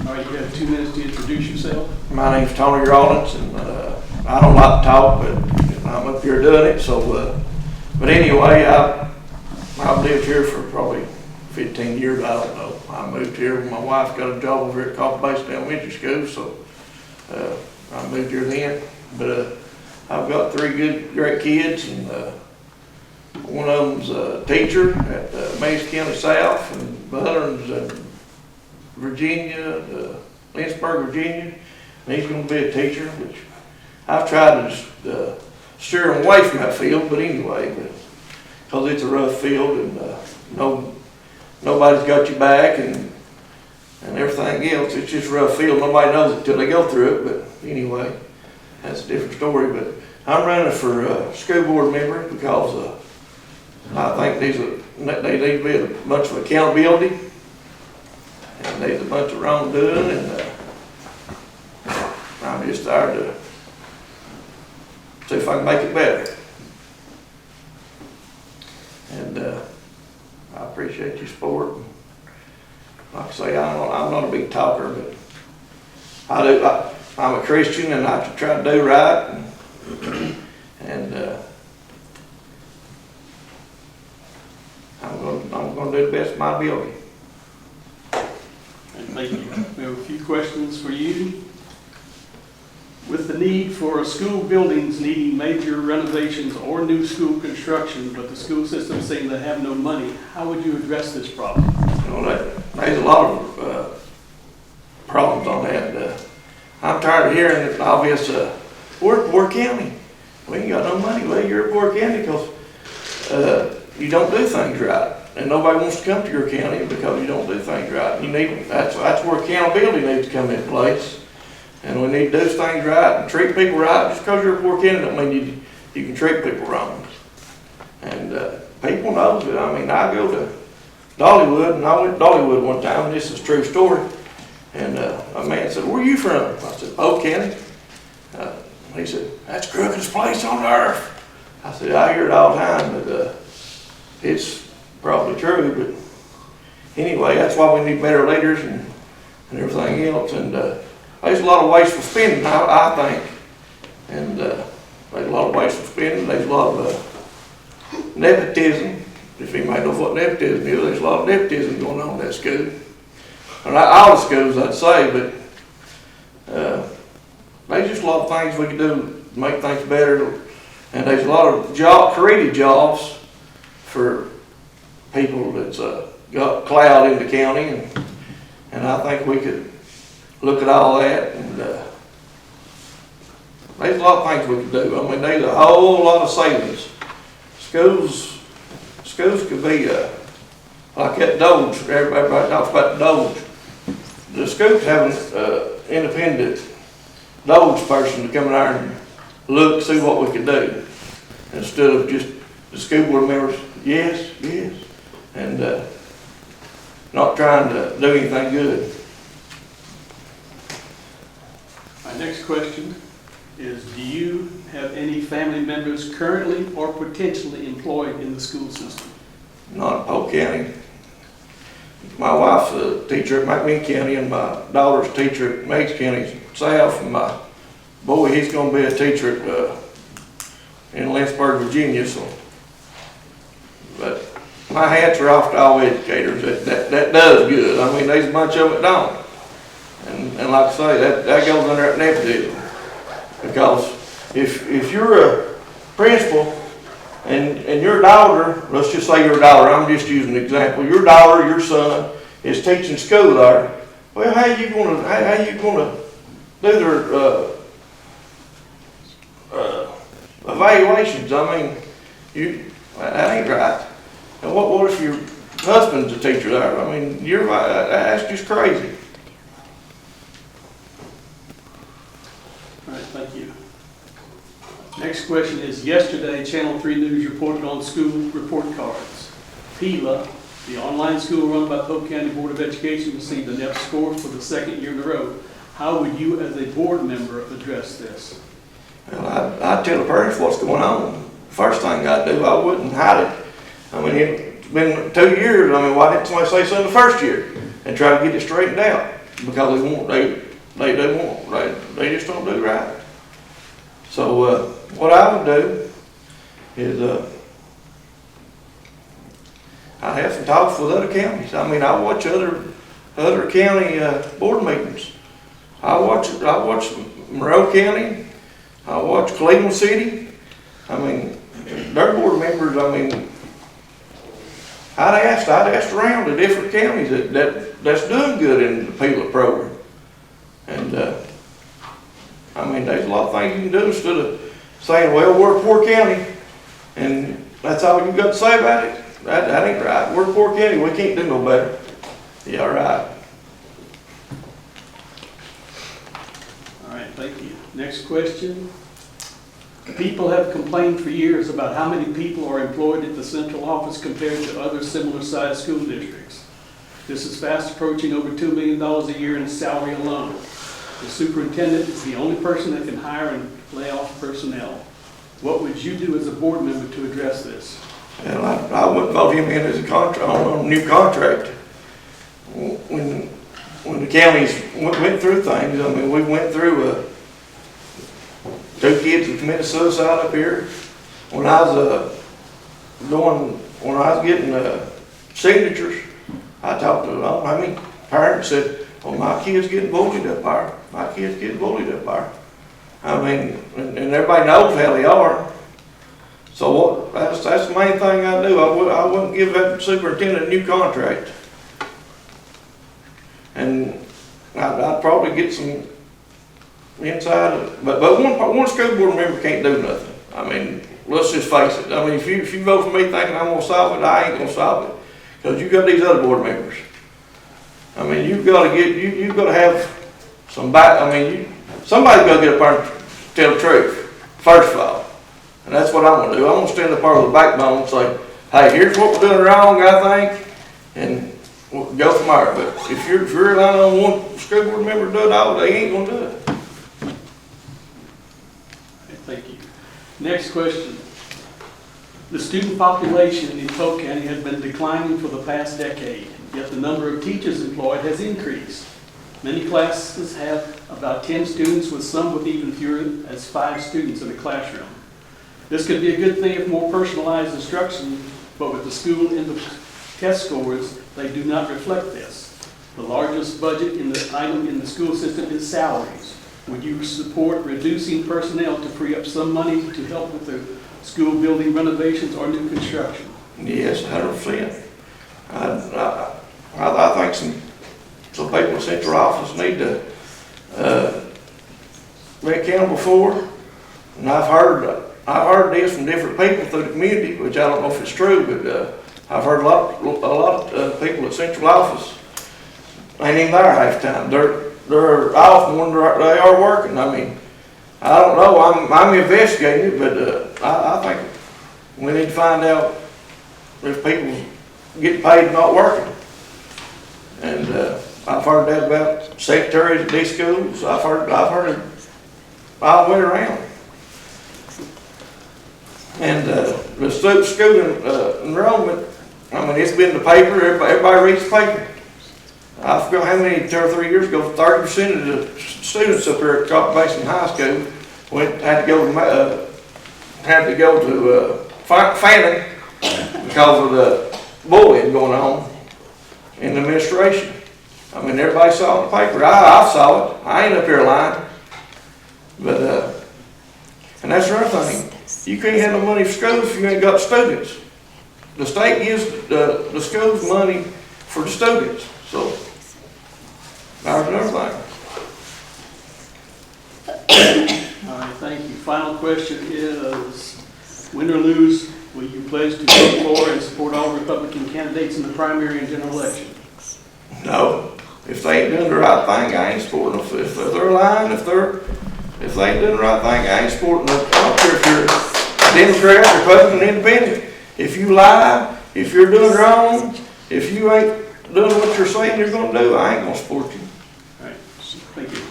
All right, you have 2 minutes to introduce yourself. My name's Tony Rawlins, and I don't like to talk, but I'm up here doing it. So, but anyway, I've lived here for probably 15 years. I don't know. I moved here when my wife got a job over at Copper Basin Elementary School, so I moved here then. But I've got 3 great kids, and one of them's a teacher at Mays County South, and the other one's Virginia, Lynchburg, Virginia, and he's going to be a teacher, which I've tried to steer him away from that field, but anyway, because it's a rough field, and nobody's got your back, and everything else. It's just a rough field. Nobody knows it till they go through it, but anyway, that's a different story. But I'm running for school board member because I think they need to be a bunch of accountability. And there's a bunch of wrongdoing, and I'm just there to see if I can make it better. And I appreciate your support. Like I say, I'm not a big talker, but I'm a Christian, and I try to do right. And I'm going to do the best of my ability. Thank you. We have a few questions for you. With the need for school buildings needing major renovations or new school construction, but the school system saying they have no money, how would you address this problem? There's a lot of problems on that. I'm tired of hearing the obvious, we're a poor county. We ain't got no money. Well, you're a poor county because you don't do things right. And nobody wants to come to your county because you don't do things right. That's where accountability needs to come into place. And we need to do things right and treat people right. Just because you're a poor county don't mean you can treat people wrong. And people know that. I mean, I go to Dollywood, and I went to Dollywood one time, and this is a true story. And a man said, "Where are you from?" I said, "Polk County." He said, "That's the crookedest place on earth." I said, "I hear it all the time, but it's probably true." But anyway, that's why we need better leaders and everything else. And there's a lot of wasteful spending, I think. And there's a lot of wasteful spending. There's a lot of nepotism. If anybody knows what nepotism is, there's a lot of nepotism going on in that school. And all the schools, I'd say, but there's just a lot of things we can do to make things better. And there's a lot of creative jobs for people that's got clout in the county. And I think we could look at all that. And there's a lot of things we could do. I mean, there's a whole lot of savings. Schools could be like that Doge. Everybody talks about the Doge. The schools having independent Doge person to come in there and look, see what we could do, instead of just the school board members, yes, and not trying to do anything good. My next question is, do you have any family members currently or potentially employed in the school system? Not in Polk County. My wife's a teacher at McMinn County, and my daughter's a teacher at Meigs County South, and my boy, he's going to be a teacher in Lynchburg, Virginia. So, but my hats are off to all educators. That does good. I mean, there's a bunch of them that don't. And like I say, that goes under that nepotism. Because if you're a principal and your daughter, let's just say your daughter, I'm just using an example, your daughter, your son is teaching school there, well, how you gonna do their evaluations? I mean, that ain't right. And what if your husband's a teacher there? I mean, that's just crazy. All right, thank you. Next question is, yesterday Channel 3 News reported on school report cards. PILA, the online school run by Polk County Board of Education, received an F score for the second year in a row. How would you as a board member address this? Well, I'd tell the parents what's going on. First thing I'd do, I wouldn't hide it. I mean, it's been 2 years. I mean, why didn't somebody say so in the first year and try to get it straightened out? Because they just don't do right. So what I would do is I have some talks with other counties. I mean, I watch other county board meetings. I watch Monroe County. I watch Cleveland City. I mean, their board members. I mean, I'd asked around the different counties that's doing good in the PILA program, and I mean, there's a lot of things you can do instead of saying, "Well, we're a poor county," and that's all you got to say about it. That ain't right. We're a poor county. We can't do no better. Yeah, right. All right, thank you. Next question. People have complained for years about how many people are employed at the central office compared to other similar-sized school districts. This is fast approaching over $2 million a year in salary alone. The superintendent is the only person that can hire and lay off personnel. What would you do as a board member to address this? Well, I wouldn't vote him in as a contract on a new contract. When the counties went through things, I mean, we went through 2 kids that committed suicide up here. When I was getting signatures, I talked to how many parents said, "Well, my kid's getting bullied up there. My kid's getting bullied up there." I mean, and everybody knows how they are. So that's the main thing I do. I wouldn't give that superintendent a new contract. And I'd probably get some inside, but one school board member can't do nothing. I mean, let's just face it. I mean, if you vote for me thinking I'm gonna solve it, I ain't gonna solve it, because you got these other board members. I mean, you've got to have some back. I mean, somebody's got to get up there and tell the truth first of all, and that's what I'm gonna do. I'm gonna stand up there with a backbone and say, "Hey, here's what we're doing wrong, I think, and we'll go from there. But if you're relying on one school board member to do it all, they ain't gonna do it. Okay, thank you. Next question. The student population in Polk County has been declining for the past decade, yet the number of teachers employed has increased. Many classes have about 10 students, with some with even fewer as 5 students in a classroom. This could be a good thing if more personalized instruction, but with the school in the test scores, they do not reflect this. The largest budget in the item in the school system is salaries. Would you support reducing personnel to free up some money to help with the school building renovations or new construction? Yes, 100%. I think some people in central office need to be accountable for. And I've heard this from different people through the community, which I don't know if it's true, but I've heard a lot of people at central office ain't even there half the time. They're off more than they are working. I mean, I don't know. I'm investigating it, but I think we need to find out if people get paid not working. And I've heard that about secretaries at these schools. I've heard it all the way around. And the student enrollment, I mean, it's been in the paper. Everybody reads the paper. I forgot how many, 2 or 3 years ago, 30% of the students up here at Copper Basin High School had to go to Fannin because of the bullying going on in the administration. I mean, everybody saw it in the paper. I saw it. I ain't up here lying. But and that's another thing. You can't have no money for schools if you ain't got students. The state gives the schools money for the students. So that's another thing. All right, thank you. Final question is, win or lose, will you pledge to vote for and support all Republican candidates in the primary and general election? No. If they ain't doing the right thing, I ain't supporting them. If they're lying, if they ain't doing the right thing, I ain't supporting them. I don't care if you're Democrat, Republican, Independent. If you lie, if you're doing wrong, if you ain't doing what you're saying you're going to do, I ain't going to support you. All right, thank you.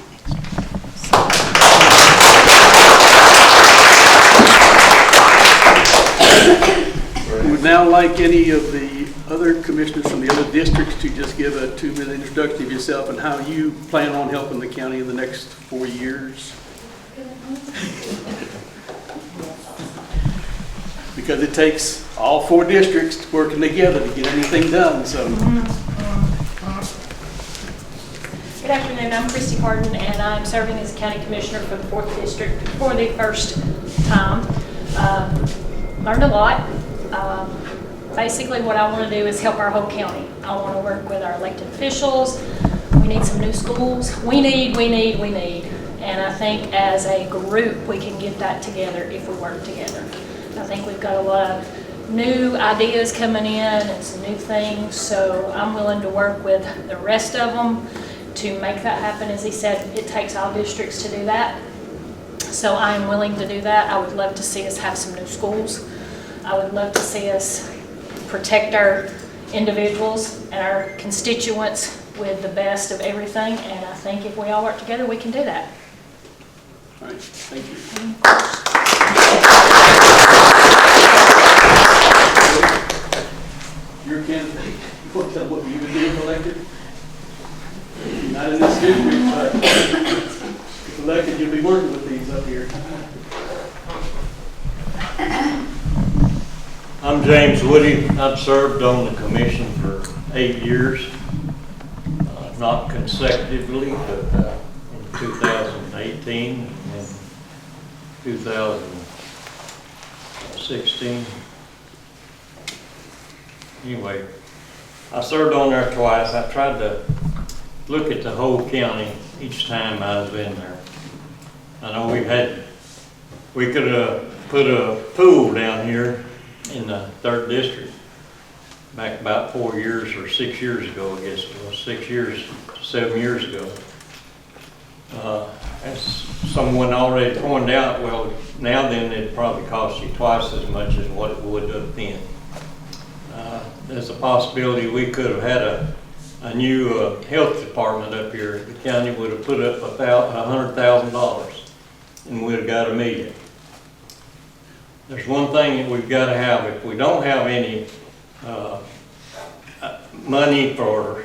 I would now like any of the other commissioners from the other districts to just give a 2-minute introduction of yourself and how you plan on helping the county in the next 4 years. Because it takes all 4 districts working together to get anything done, so. Good afternoon, I'm Christy Harden, and I'm serving as a county commissioner for the 4th district for the first time. Learned a lot. Basically what I want to do is help our whole county. I want to work with our elected officials. We need some new schools. We need. And I think as a group we can get that together if we work together. I think we've got a lot of new ideas coming in and some new things, so I'm willing to work with the rest of them to make that happen. As he said, it takes all districts to do that. So I am willing to do that. I would love to see us have some new schools. I would love to see us protect our individuals and our constituents with the best of everything, and I think if we all work together, we can do that. All right, thank you. Your candidate, you want to tell what you would do if elected? Not in this district, but if elected, you'll be working with these up here. I'm James Woody. I've served on the commission for 8 years, not consecutively, but in 2018 and 2016. Anyway, I served on there twice. I tried to look at the whole county each time I was in there. I know we could have put a pool down here in the 3rd district back about 4 years or 6 years ago, I guess it was 7 years ago. As someone already pointed out, well, now then it'd probably cost you twice as much as what it would have been. there's a possibility we could have had a new health department up here. The county would have put up $100,000 and we'd have got $1 million. There's one thing that we've got to have. If we don't have any money for,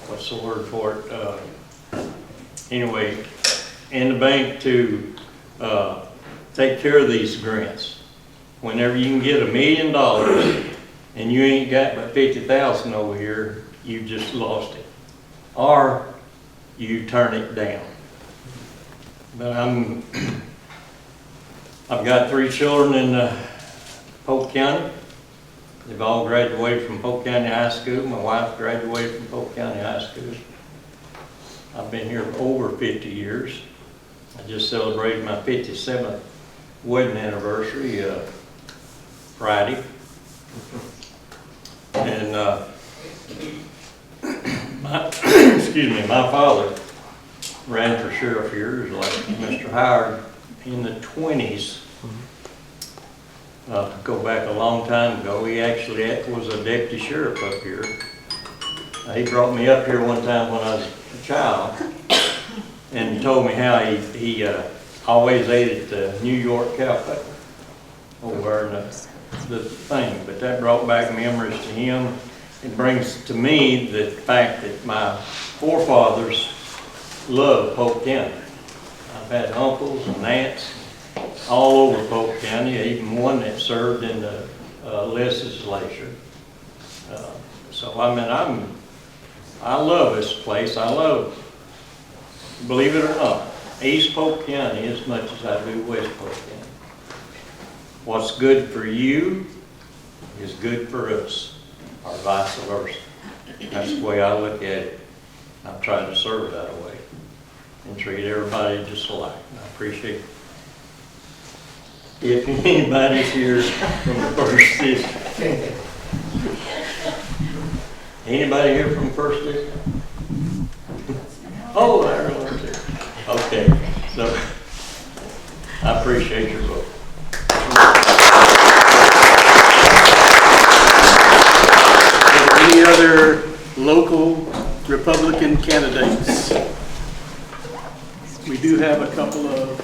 what's the word for it? Anyway, in the bank to take care of these grants. Whenever you can get $1 million and you ain't got but 50,000 over here, you just lost it. Or you turn it down. But I've got 3 children in Polk County. They've all graduated from Polk County High School. My wife graduated from Polk County High School. I've been here for over 50 years. I just celebrated my 57th wedding anniversary Friday. And my father ran for sheriff here, like Mr. Howard, in the 20s. Go back a long time ago. He actually was a deputy sheriff up here. He brought me up here one time when I was a child and told me how he always ate at the New York Cafe over in the thing. But that brought back memories to him. It brings to me the fact that my forefathers loved Polk County. I've had uncles and aunts all over Polk County, even one that served in the legislature. So I mean, I love this place. I love, believe it or not, East Polk County as much as I do West Polk County. What's good for you is good for us, or vice versa. That's the way I look at it. I've tried to serve that way and treat everybody just alike. I appreciate it. If anybody's here from the first district. Anybody here from first district? Oh, everyone's here. Okay, so I appreciate your vote. Any other local Republican candidates? We do have a couple of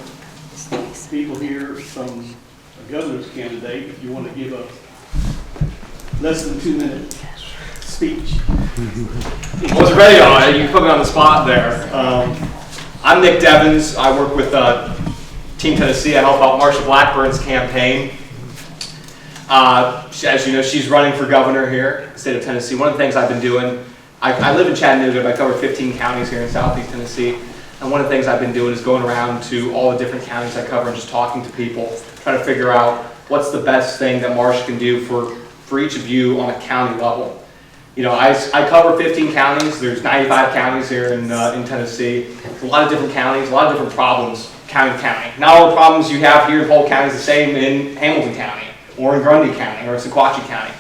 people here from a governor's candidate. If you want to give a less than 2-minute speech. I wasn't ready on it. You put me on the spot there. I'm Nick Devins. I work with Team Tennessee. I help out Marsha Blackburn's campaign. As you know, she's running for governor here in the state of Tennessee. One of the things I've been doing, I live in Chattanooga, but I cover 15 counties here in southeast Tennessee. And one of the things I've been doing is going around to all the different counties I cover and just talking to people, trying to figure out what's the best thing that Marsha can do for each of you on a county level. You know, I cover 15 counties. There's 95 counties here in Tennessee. There's a lot of different counties, a lot of different problems, county to county. Not all the problems you have here in Polk County is the same in Hamilton County, or in Grundy County, or in Sequatchie County.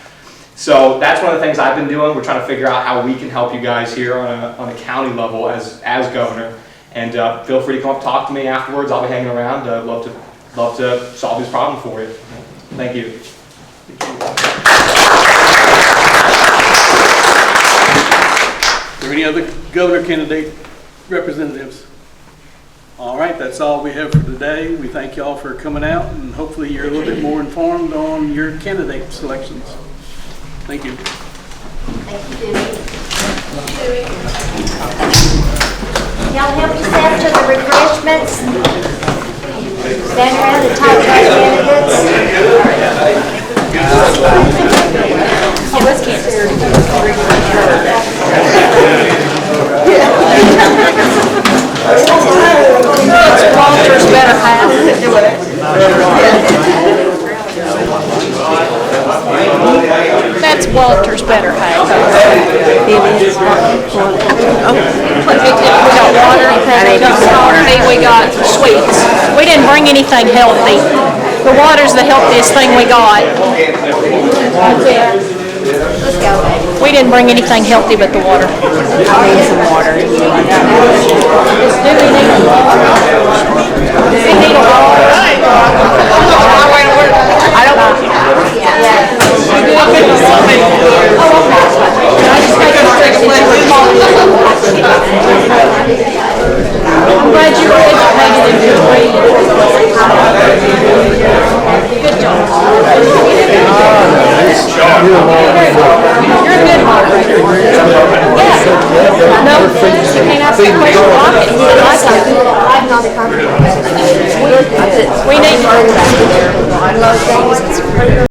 So that's one of the things I've been doing. We're trying to figure out how we can help you guys here on a county level as governor. And feel free to come up and talk to me afterwards. I'll be hanging around. Love to solve these problems for you. Thank you. Are there any other governor candidate representatives? All right, that's all we have for today. We thank you all for coming out, and hopefully you're a little bit more informed on your candidate selections. Thank you. Thank you, Dewey. Y'all help yourself to the refreshments. Stand around and talk about candidates. Oh, let's get Walter's better half. That's Walter's better half. We got water, we got coffee, we got sweets. We didn't bring anything healthy. The water's the healthiest thing we got. Let's go. We didn't bring anything healthy but the water. I'll need some water. Do we need a water? I don't want We need to